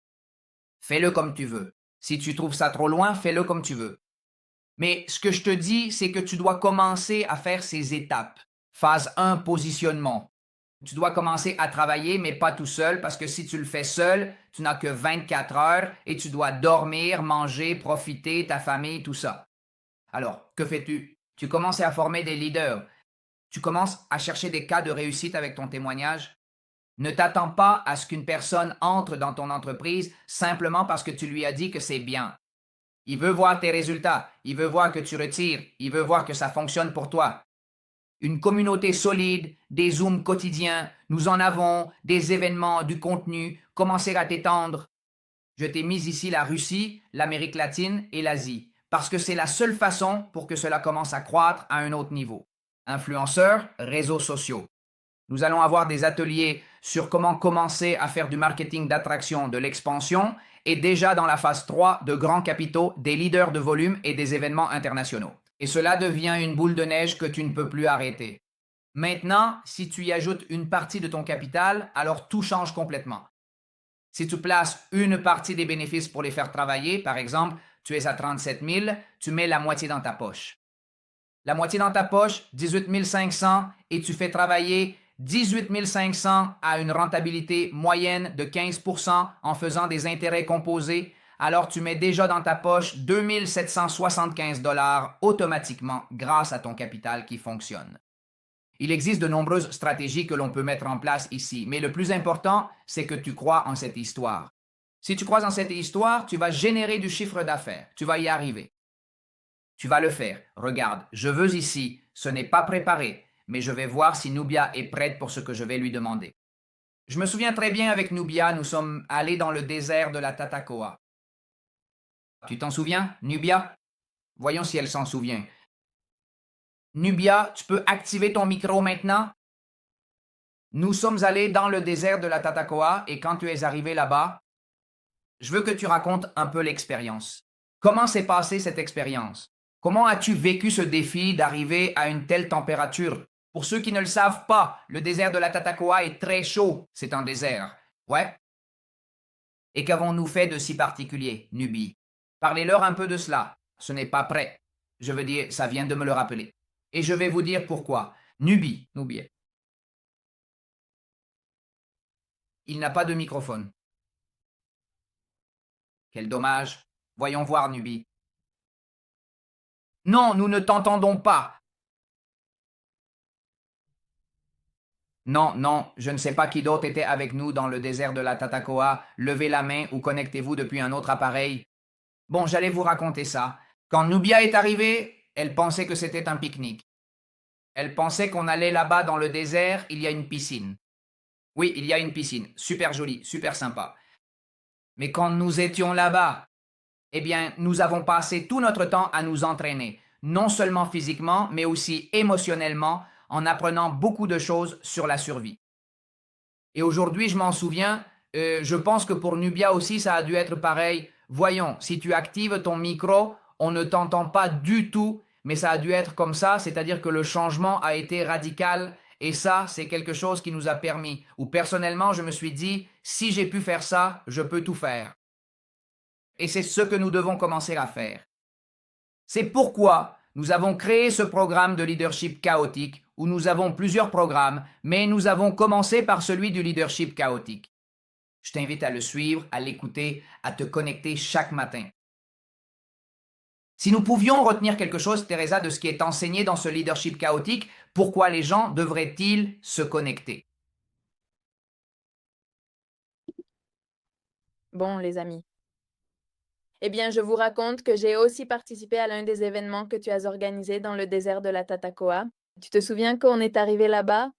Fais-le comme tu veux. Si tu trouves ça trop loin, fais-le comme tu veux. Mais ce que je te dis, c'est que tu dois commencer à faire ces étapes. Phase 1, positionnement. Tu dois commencer à travailler, mais pas tout seul, parce que si tu le fais seul, tu n'as que 24 heures et tu dois dormir, manger, profiter, ta famille, tout ça. Alors, que fais-tu? Tu commences à former des leaders. Tu commences à chercher des cas de réussite avec ton témoignage. Ne t'attends pas à ce qu'une personne entre dans ton entreprise simplement parce que tu lui as dit que c'est bien. Il veut voir tes résultats, il veut voir que tu retires, il veut voir que ça fonctionne pour toi. Une communauté solide, des Zooms quotidiens, nous en avons, des événements, du contenu, commencer à t'étendre. Je t'ai mis ici la Russie, l'Amérique latine et l'Asie, parce que c'est la seule façon pour que cela commence à croître à un autre niveau. Influenceurs, réseaux sociaux. Nous allons avoir des ateliers sur comment commencer à faire du marketing d'attraction, de l'expansion, et déjà dans la phase 3 de grands capitaux, des leaders de volume et des événements internationaux. Et cela devient une boule de neige que tu ne peux plus arrêter. Maintenant, si tu y ajoutes une partie de ton capital, alors tout change complètement. Si tu places une partie des bénéfices pour les faire travailler, par exemple, tu es à 37 000, tu mets la moitié dans ta poche. La moitié dans ta poche, 18 500, et tu fais travailler 18 500 à une rentabilité moyenne de 15% en faisant des intérêts composés, alors tu mets déjà dans ta poche 2 775 dollars automatiquement grâce à ton capital qui fonctionne. Il existe de nombreuses stratégies que l'on peut mettre en place ici, mais le plus important, c'est que tu crois en cette histoire. Si tu crois en cette histoire, tu vas générer du chiffre d'affaires, tu vas y arriver. Tu vas le faire. Regarde, je veux ici, ce n'est pas préparé, mais je vais voir si Nubia est prête pour ce que je vais lui demander. Je me souviens très bien avec Nubia, nous sommes allés dans le désert de la Tatacoa. Tu t'en souviens, Nubia? Voyons si elle s'en souvient. Nubia, tu peux activer ton micro maintenant? Nous sommes allés dans le désert de la Tatacoa et quand tu es arrivé là-bas, je veux que tu racontes un peu l'expérience. Comment s'est passée cette expérience? Comment as-tu vécu ce défi d'arriver à une telle température? Pour ceux qui ne le savent pas, le désert de la Tatacoa est très chaud. C'est un désert. Ouais. Et qu'avons-nous fait de si particulier, Nubie? Parlez-leur un peu de cela. Ce n'est pas prêt. Je veux dire, ça vient de me le rappeler. Et je vais vous dire pourquoi. Nubie. Il n'a pas de microphone. Quel dommage. Voyons voir, Nubie. Non, nous ne t'entendons pas. Non, non, je ne sais pas qui d'autre était avec nous dans le désert de la Tatacoa. Levez la main ou connectez-vous depuis un autre appareil. Bon, j'allais vous raconter ça. Quand Nubia est arrivée, elle pensait que c'était un pique-nique. Elle pensait qu'on allait là-bas dans le désert, il y a une piscine. Oui, il y a une piscine. Super jolie, super sympa. Mais quand nous étions là-bas, eh bien, nous avons passé tout notre temps à nous entraîner, non seulement physiquement, mais aussi émotionnellement, en apprenant beaucoup de choses sur la survie. Et aujourd'hui, je m'en souviens, je pense que pour Nubia aussi, ça a dû être pareil. Voyons, si tu actives ton micro, on ne t'entend pas du tout, mais ça a dû être comme ça, c'est-à-dire que le changement a été radical. Et ça, c'est quelque chose qui nous a permis, ou personnellement, je me suis dit, si j'ai pu faire ça, je peux tout faire. Et c'est ce que nous devons commencer à faire. C'est pourquoi nous avons créé ce programme de leadership chaotique, où nous avons plusieurs programmes, mais nous avons commencé par celui du leadership chaotique. Je t'invite à le suivre, à l'écouter, à te connecter chaque matin. Si nous pouvions retenir quelque chose, Teresa, de ce qui est enseigné dans ce leadership chaotique, pourquoi les gens devraient-ils se connecter? Bon, les amis. Eh bien, je vous raconte que j'ai aussi participé à l'un des événements que tu as organisé dans le désert de la Tatacoa. Tu te souviens quand on est arrivé là-bas?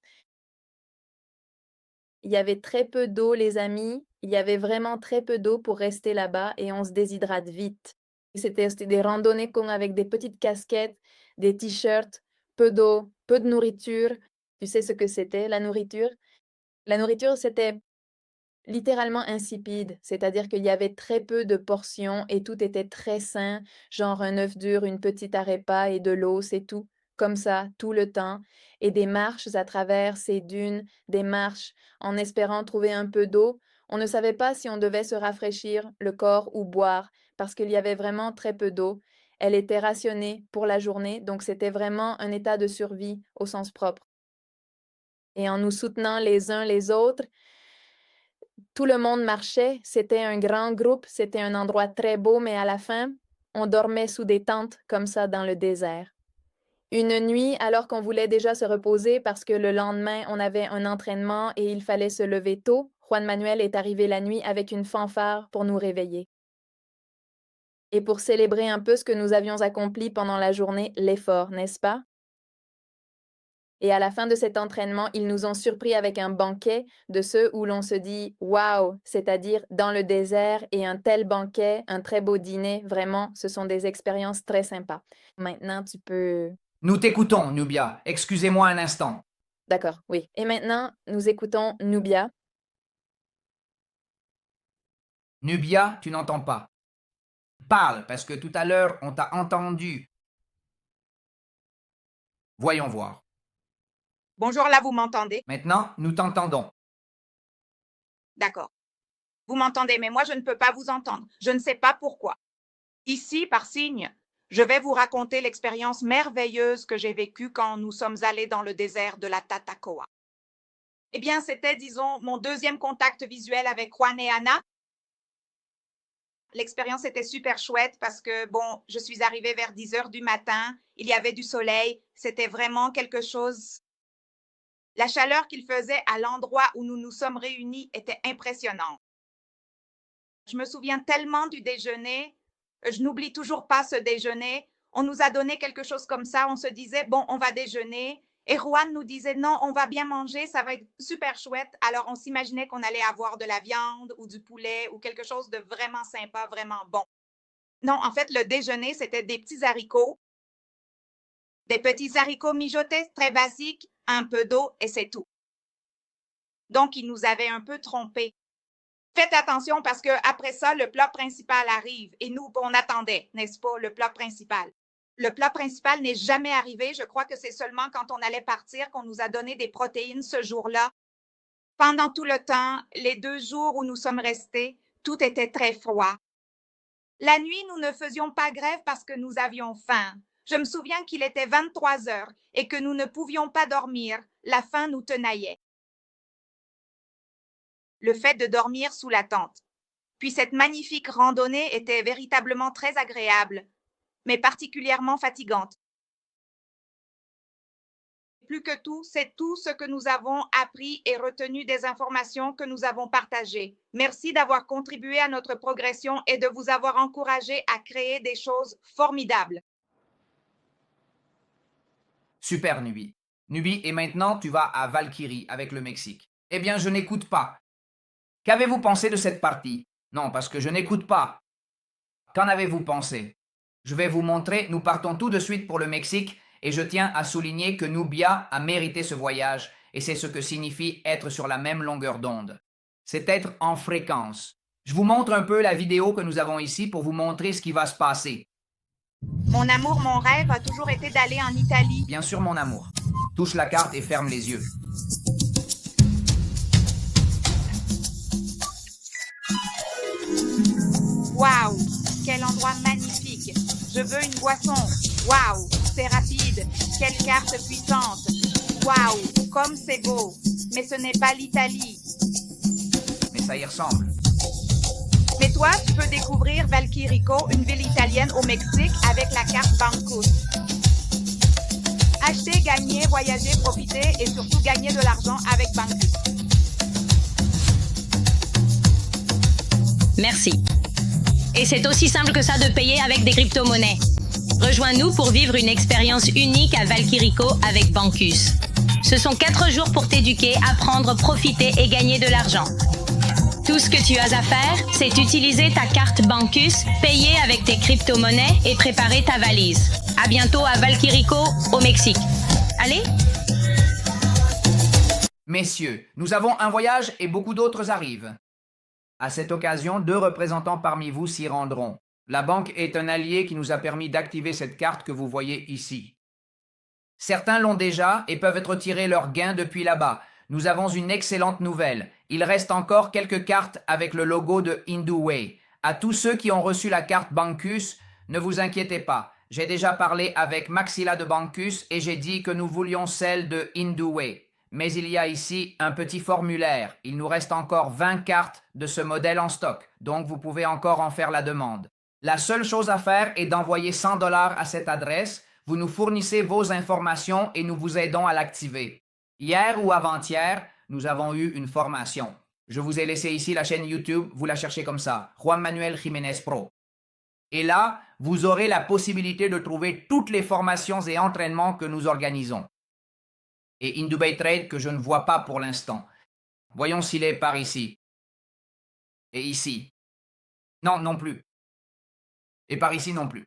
Il y avait très peu d'eau, les amis. Il y avait vraiment très peu d'eau pour rester là-bas et on se déshydrate vite. C'était des randonnées comme avec des petites casquettes, des t-shirts, peu d'eau, peu de nourriture. Tu sais ce que c'était, la nourriture? La nourriture, c'était littéralement insipide, c'est-à-dire qu'il y avait très peu de portions et tout était très sain, genre un œuf dur, une petite arepa et de l'eau, c'est tout, comme ça, tout le temps, et des marches à travers ces dunes, des marches en espérant trouver un peu d'eau. On ne savait pas si on devait se rafraîchir le corps ou boire, parce qu'il y avait vraiment très peu d'eau. Elle était rationnée pour la journée, donc c'était vraiment un état de survie au sens propre. Et en nous soutenant les uns les autres, tout le monde marchait. C'était un grand groupe, c'était un endroit très beau, mais à la fin, on dormait sous des tentes comme ça dans le désert. Une nuit, alors qu'on voulait déjà se reposer parce que le lendemain, on avait un entraînement et il fallait se lever tôt, Juan Manuel est arrivé la nuit avec une fanfare pour nous réveiller. Et pour célébrer un peu ce que nous avions accompli pendant la journée, l'effort, n'est-ce pas? Et à la fin de cet entraînement, ils nous ont surpris avec un banquet de ceux où l'on se dit waouh, c'est-à-dire dans le désert et un tel banquet, un très beau dîner, vraiment, ce sont des expériences très sympas. Maintenant, tu peux... Nous t'écoutons, Nubia. Excusez-moi un instant. D'accord, oui. Et maintenant, nous écoutons Nubia. Nubia, tu n'entends pas. Parle, parce que tout à l'heure, on t'a entendu. Voyons voir. Bonjour, là, vous m'entendez? Maintenant, nous t'entendons. D'accord. Vous m'entendez, mais moi, je ne peux pas vous entendre. Je ne sais pas pourquoi. Ici, par signe, je vais vous raconter l'expérience merveilleuse que j'ai vécue quand nous sommes allés dans le désert de la Tatacoa. Eh bien, c'était, disons, mon deuxième contact visuel avec Juan et Anna. L'expérience était super chouette parce que, bon, je suis arrivée vers 10 heures du matin, il y avait du soleil, c'était vraiment quelque chose. La chaleur qu'il faisait à l'endroit où nous nous sommes réunis était impressionnante. Je me souviens tellement du déjeuner, je n'oublie toujours pas ce déjeuner. On nous a donné quelque chose comme ça, on se disait, bon, on va déjeuner. Et Juan nous disait, non, on va bien manger, ça va être super chouette. Alors, on s'imaginait qu'on allait avoir de la viande ou du poulet ou quelque chose de vraiment sympa, vraiment bon. Non, en fait, le déjeuner, c'était des petits haricots mijotés très basiques, un peu d'eau et c'est tout. Donc, ils nous avaient un peu trompés. Faites attention parce que après ça, le plat principal arrive et nous, on attendait, n'est-ce pas, le plat principal. Le plat principal n'est jamais arrivé. Je crois que c'est seulement quand on allait partir qu'on nous a donné des protéines ce jour-là. Pendant tout le temps, les 2 jours où nous sommes restés, tout était très froid. La nuit, nous ne faisions pas grève parce que nous avions faim. Je me souviens qu'il était 23 heures et que nous ne pouvions pas dormir. La faim nous tenaillait. Le fait de dormir sous la tente. Puis cette magnifique randonnée était véritablement très agréable, mais particulièrement fatigante. Plus que tout, c'est tout ce que nous avons appris et retenu des informations que nous avons partagées. Merci d'avoir contribué à notre progression et de vous avoir encouragé à créer des choses formidables. Super, Nubi. Nubi, et maintenant, tu vas à Valkyrie avec le Mexique. Eh bien, je n'écoute pas. Qu'avez-vous pensé de cette partie? Non, parce que je n'écoute pas. Qu'en avez-vous pensé? Je vais vous montrer, nous partons tout de suite pour le Mexique et je tiens à souligner que Nubia a mérité ce voyage et c'est ce que signifie être sur la même longueur d'onde. C'est être en fréquence. Je vous montre un peu la vidéo que nous avons ici pour vous montrer ce qui va se passer. Mon amour, mon rêve a toujours été d'aller en Italie. Bien sûr, mon amour. Touche la carte et ferme les yeux. Waouh, quel endroit magnifique. Je veux une boisson. Waouh, c'est rapide. Quelle carte puissante. Waouh, comme c'est beau. Mais ce n'est pas l'Italie. Mais ça y ressemble. Mais toi, tu peux découvrir Valquirico, une ville italienne au Mexique, avec la carte Bancos. Acheter, gagner, voyager, profiter et surtout gagner de l'argent avec Bancos. Merci. Et c'est aussi simple que ça de payer avec des crypto-monnaies. Rejoins-nous pour vivre une expérience unique à Valquirico avec Bancus. Ce sont 4 jours pour t'éduquer, apprendre, profiter et gagner de l'argent. Tout ce que tu as à faire, c'est utiliser ta carte Bancus, payer avec tes crypto-monnaies et préparer ta valise. À bientôt à Valquirico, au Mexique. Allez! Messieurs, nous avons un voyage et beaucoup d'autres arrivent. À cette occasion, 2 représentants parmi vous s'y rendront. La banque est un allié qui nous a permis d'activer cette carte que vous voyez ici. Certains l'ont déjà et peuvent retirer leurs gains depuis là-bas. Nous avons une excellente nouvelle. Il reste encore quelques cartes avec le logo de Hindouway. À tous ceux qui ont reçu la carte Bancus, ne vous inquiétez pas. J'ai déjà parlé avec Maxilla de Bancus et j'ai dit que nous voulions celle de Hindouway. Mais il y a ici un petit formulaire. Il nous reste encore 20 cartes de ce modèle en stock, donc vous pouvez encore en faire la demande. La seule chose à faire est d'envoyer 100 $ à cette adresse. Vous nous fournissez vos informations et nous vous aidons à l'activer. Hier ou avant-hier, nous avons eu une formation. Je vous ai laissé ici la chaîne YouTube, vous la cherchez comme ça, Juan Manuel Jiménez Pro. Et là, vous aurez la possibilité de trouver toutes les formations et entraînements que nous organisons. Et InDubai Trade que je ne vois pas pour l'instant. Voyons s'il est par ici. Et ici. Non, non plus. Et par ici non plus.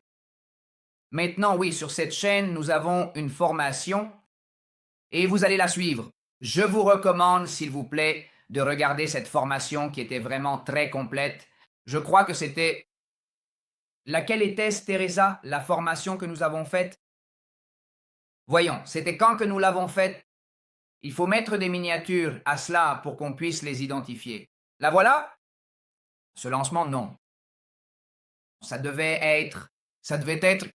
Maintenant, oui, sur cette chaîne, nous avons une formation et vous allez la suivre. Je vous recommande, s'il vous plaît, de regarder cette formation qui était vraiment très complète. Je crois que c'était... Laquelle était-ce, Teresa, la formation que nous avons faite? Voyons, c'était quand que nous l'avons faite? Il faut mettre des miniatures à cela pour qu'on puisse les identifier. La voilà? Ce lancement, non. Ça devait être,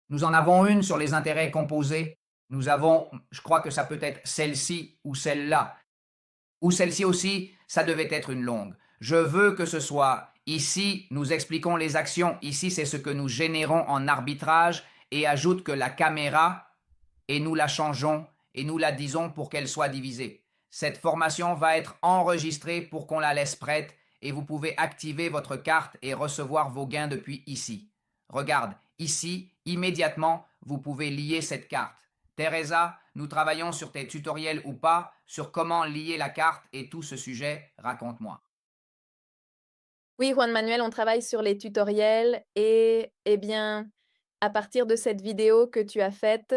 nous en avons une sur les intérêts composés. Nous avons, je crois que ça peut être celle-ci ou celle-là. Ou celle-ci aussi, ça devait être une longue. Je veux que ce soit ici, nous expliquons les actions. Ici, c'est ce que nous générons en arbitrage et ajoute que la caméra, et nous la changeons et nous la disons pour qu'elle soit divisée. Cette formation va être enregistrée pour qu'on la laisse prête et vous pouvez activer votre carte et recevoir vos gains depuis ici. Regarde, ici, immédiatement, vous pouvez lier cette carte. Teresa, nous travaillons sur tes tutoriels ou pas, sur comment lier la carte et tout ce sujet, raconte-moi. Oui, Juan Manuel, on travaille sur les tutoriels et, eh bien, à partir de cette vidéo que tu as faite,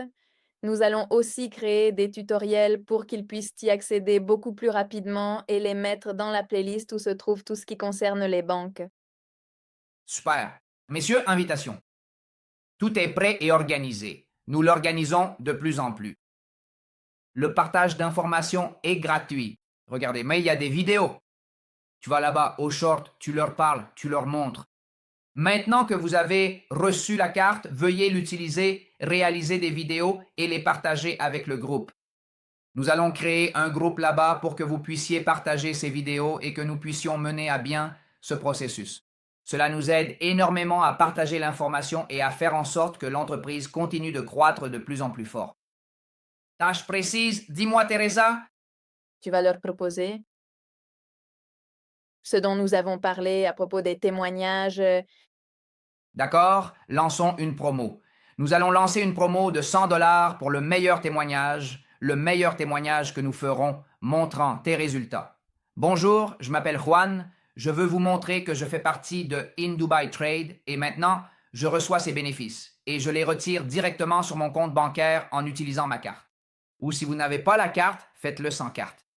nous allons aussi créer des tutoriels pour qu'ils puissent y accéder beaucoup plus rapidement et les mettre dans la playlist où se trouve tout ce qui concerne les banques. Super. Messieurs, invitation. Tout est prêt et organisé. Nous l'organisons de plus en plus. Le partage d'informations est gratuit. Regardez, mais il y a des vidéos. Tu vas là-bas au short, tu leur parles, tu leur montres. Maintenant que vous avez reçu la carte, veuillez l'utiliser, réaliser des vidéos et les partager avec le groupe. Nous allons créer un groupe là-bas pour que vous puissiez partager ces vidéos et que nous puissions mener à bien ce processus. Cela nous aide énormément à partager l'information et à faire en sorte que l'entreprise continue de croître de plus en plus fort. Tâche précise, dis-moi Teresa. Tu vas leur proposer ce dont nous avons parlé à propos des témoignages. D'accord, lançons une promo. Nous allons lancer une promo de 100 $ pour le meilleur témoignage que nous ferons montrant tes résultats. Bonjour, je m'appelle Juan. Je veux vous montrer que je fais partie de InDubai Trade et maintenant, je reçois ces bénéfices et je les retire directement sur mon compte bancaire en utilisant ma carte. Ou si vous n'avez pas la carte, faites-le sans carte.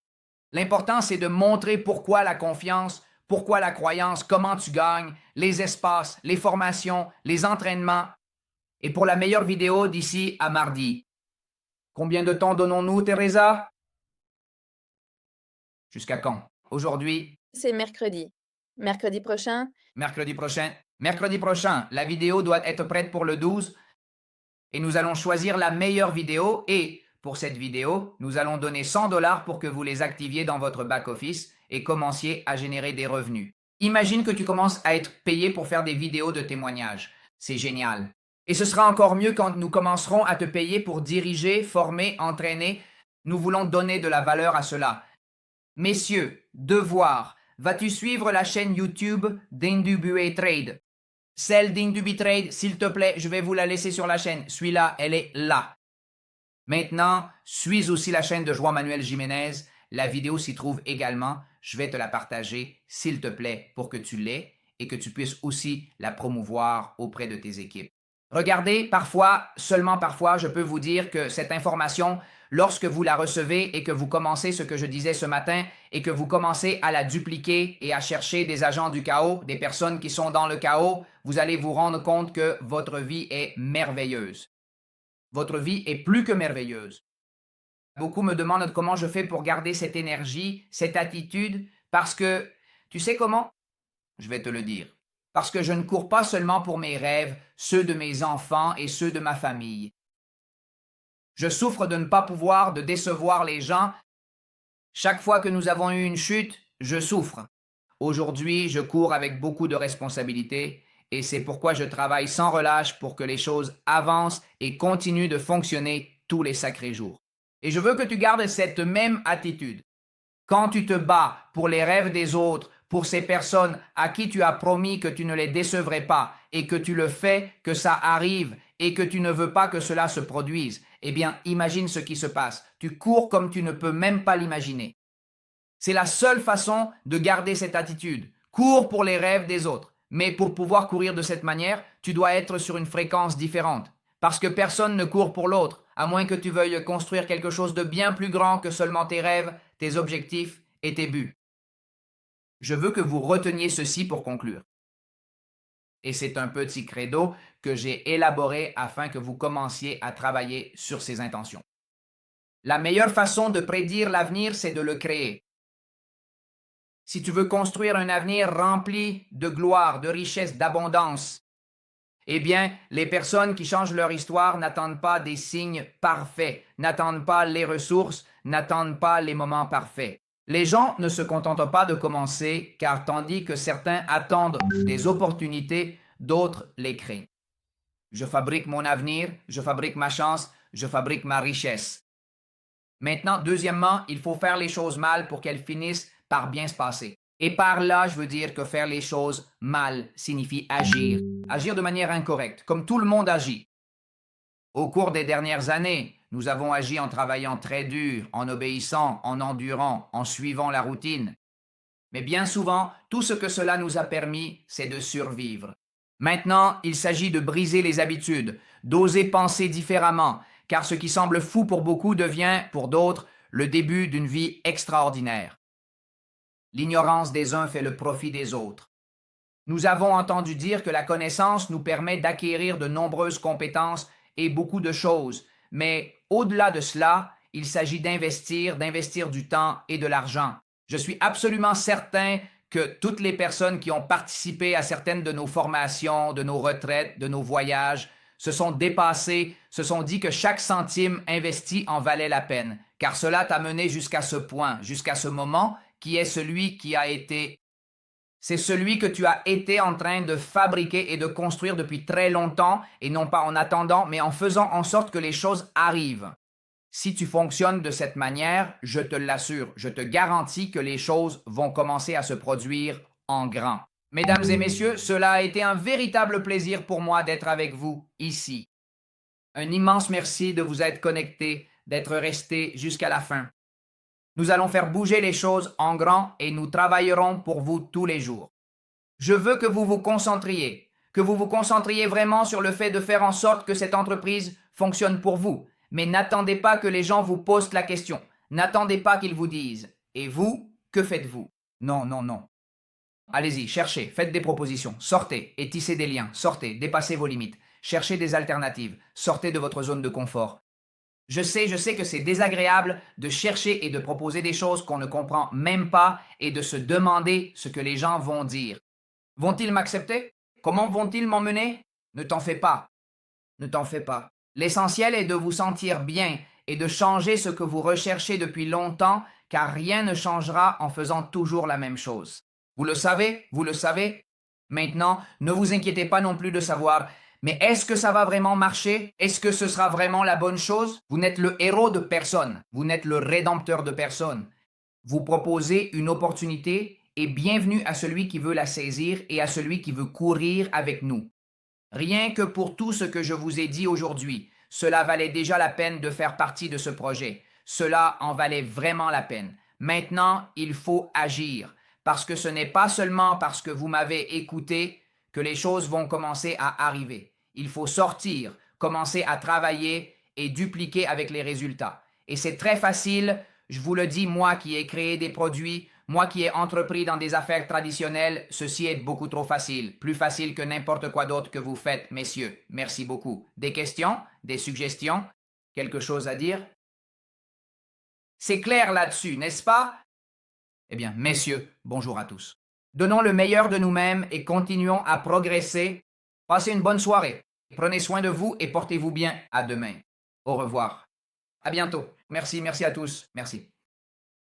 L'important, c'est de montrer pourquoi la confiance, pourquoi la croyance, comment tu gagnes, les espaces, les formations, les entraînements. Et pour la meilleure vidéo d'ici à mardi. Combien de temps donnons-nous, Teresa? Jusqu'à quand? Aujourd'hui? C'est mercredi. Mercredi prochain? Mercredi prochain. Mercredi prochain, la vidéo doit être prête pour le 12 et nous allons choisir la meilleure vidéo et pour cette vidéo, nous allons donner 100 $ pour que vous les activiez dans votre back-office et commenciez à générer des revenus. Imagine que tu commences à être payé pour faire des vidéos de témoignages. C'est génial. Et ce sera encore mieux quand nous commencerons à te payer pour diriger, former, entraîner. Nous voulons donner de la valeur à cela. Messieurs, devoir, vas-tu suivre la chaîne YouTube d'Indubai Trade? Celle d'Indubai Trade, s'il te plaît, je vais vous la laisser sur la chaîne. Suis-la, elle est là. Maintenant, suis aussi la chaîne de Juan Manuel Jiménez. La vidéo s'y trouve également. Je vais te la partager, s'il te plaît, pour que tu l'aies et que tu puisses aussi la promouvoir auprès de tes équipes. Regardez, parfois, seulement parfois, je peux vous dire que cette information, lorsque vous la recevez et que vous commencez ce que je disais ce matin et que vous commencez à la dupliquer et à chercher des agents du chaos, des personnes qui sont dans le chaos, vous allez vous rendre compte que votre vie est merveilleuse. Votre vie est plus que merveilleuse. Beaucoup me demandent comment je fais pour garder cette énergie, cette attitude, parce que, tu sais comment? Je vais te le dire. Parce que je ne cours pas seulement pour mes rêves, ceux de mes enfants et ceux de ma famille. Je souffre de ne pas pouvoir de décevoir les gens Chaque fois que nous avons eu une chute, je souffre. Aujourd'hui, je cours avec beaucoup de responsabilités et c'est pourquoi je travaille sans relâche pour que les choses avancent et continuent de fonctionner tous les sacrés jours. Et je veux que tu gardes cette même attitude. Quand tu te bats pour les rêves des autres, pour ces personnes à qui tu as promis que tu ne les décevrais pas et que tu le fais, que ça arrive et que tu ne veux pas que cela se produise, eh bien, imagine ce qui se passe. Tu cours comme tu ne peux même pas l'imaginer. C'est la seule façon de garder cette attitude. Cours pour les rêves des autres. Mais pour pouvoir courir de cette manière, tu dois être sur une fréquence différente. Parce que personne ne court pour l'autre, à moins que tu veuilles construire quelque chose de bien plus grand que seulement tes rêves, tes objectifs et tes buts. Je veux que vous reteniez ceci pour conclure. Et c'est un petit credo que j'ai élaboré afin que vous commenciez à travailler sur ces intentions. La meilleure façon de prédire l'avenir, c'est de le créer. Si tu veux construire un avenir rempli de gloire, de richesse, d'abondance, eh bien, les personnes qui changent leur histoire n'attendent pas des signes parfaits, n'attendent pas les ressources, n'attendent pas les moments parfaits. Les gens ne se contentent pas de commencer, car tandis que certains attendent des opportunités, d'autres les créent. Je fabrique mon avenir, je fabrique ma chance, je fabrique ma richesse. Maintenant, deuxièmement, il faut faire les choses mal pour qu'elles finissent par bien se passer. Et par là, je veux dire que faire les choses mal signifie agir. Agir de manière incorrecte, comme tout le monde agit. Au cours des dernières années, nous avons agi en travaillant très dur, en obéissant, en endurant, en suivant la routine. Mais bien souvent, tout ce que cela nous a permis, c'est de survivre. Maintenant, il s'agit de briser les habitudes, d'oser penser différemment, car ce qui semble fou pour beaucoup devient, pour d'autres, le début d'une vie extraordinaire. L'ignorance des uns fait le profit des autres. Nous avons entendu dire que la connaissance nous permet d'acquérir de nombreuses compétences et beaucoup de choses, mais au-delà de cela, il s'agit d'investir du temps et de l'argent. Je suis absolument certain que toutes les personnes qui ont participé à certaines de nos formations, de nos retraites, de nos voyages, se sont dépassées, se sont dit que chaque centime investi en valait la peine, car cela t'a mené jusqu'à ce point, jusqu'à ce moment, qui est celui qui a été. C'est celui que tu as été en train de fabriquer et de construire depuis très longtemps, et non pas en attendant, mais en faisant en sorte que les choses arrivent. Si tu fonctionnes de cette manière, je te l'assure, je te garantis que les choses vont commencer à se produire en grand. Mesdames et messieurs, cela a été un véritable plaisir pour moi d'être avec vous ici. Un immense merci de vous être connectés, d'être restés jusqu'à la fin. Nous allons faire bouger les choses en grand et nous travaillerons pour vous tous les jours. Je veux que vous vous concentriez vraiment sur le fait de faire en sorte que cette entreprise fonctionne pour vous. Mais n'attendez pas que les gens vous posent la question. N'attendez pas qu'ils vous disent « Et vous, que faites-vous » Non, non, non. Allez-y, cherchez, faites des propositions, sortez et tissez des liens, sortez, dépassez vos limites, cherchez des alternatives, sortez de votre zone de confort. Je sais que c'est désagréable de chercher et de proposer des choses qu'on ne comprend même pas et de se demander ce que les gens vont dire. Vont-ils m'accepter? Comment vont-ils m'emmener? Ne t'en fais pas. Ne t'en fais pas. L'essentiel est de vous sentir bien et de changer ce que vous recherchez depuis longtemps, car rien ne changera en faisant toujours la même chose. Vous le savez? Vous le savez? Maintenant, ne vous inquiétez pas non plus de savoir mais est-ce que ça va vraiment marcher? Est-ce que ce sera vraiment la bonne chose? Vous n'êtes le héros de personne. Vous n'êtes le rédempteur de personne. Vous proposez une opportunité et bienvenue à celui qui veut la saisir et à celui qui veut courir avec nous. Rien que pour tout ce que je vous ai dit aujourd'hui, cela valait déjà la peine de faire partie de ce projet. Cela en valait vraiment la peine. Maintenant, il faut agir, parce que ce n'est pas seulement parce que vous m'avez écouté que les choses vont commencer à arriver. Il faut sortir, commencer à travailler et dupliquer avec les résultats. Et c'est très facile, je vous le dis, moi qui ai créé des produits, moi qui ai entrepris dans des affaires traditionnelles, ceci est beaucoup trop facile, plus facile que n'importe quoi d'autre que vous faites, messieurs. Merci beaucoup. Des questions? Des suggestions? Quelque chose à dire? C'est clair là-dessus, n'est-ce pas? Eh bien, messieurs, bonjour à tous. Donnons le meilleur de nous-mêmes et continuons à progresser. Passez une bonne soirée. Prenez soin de vous et portez-vous bien. À demain. Au revoir. À bientôt. Merci à tous. Merci.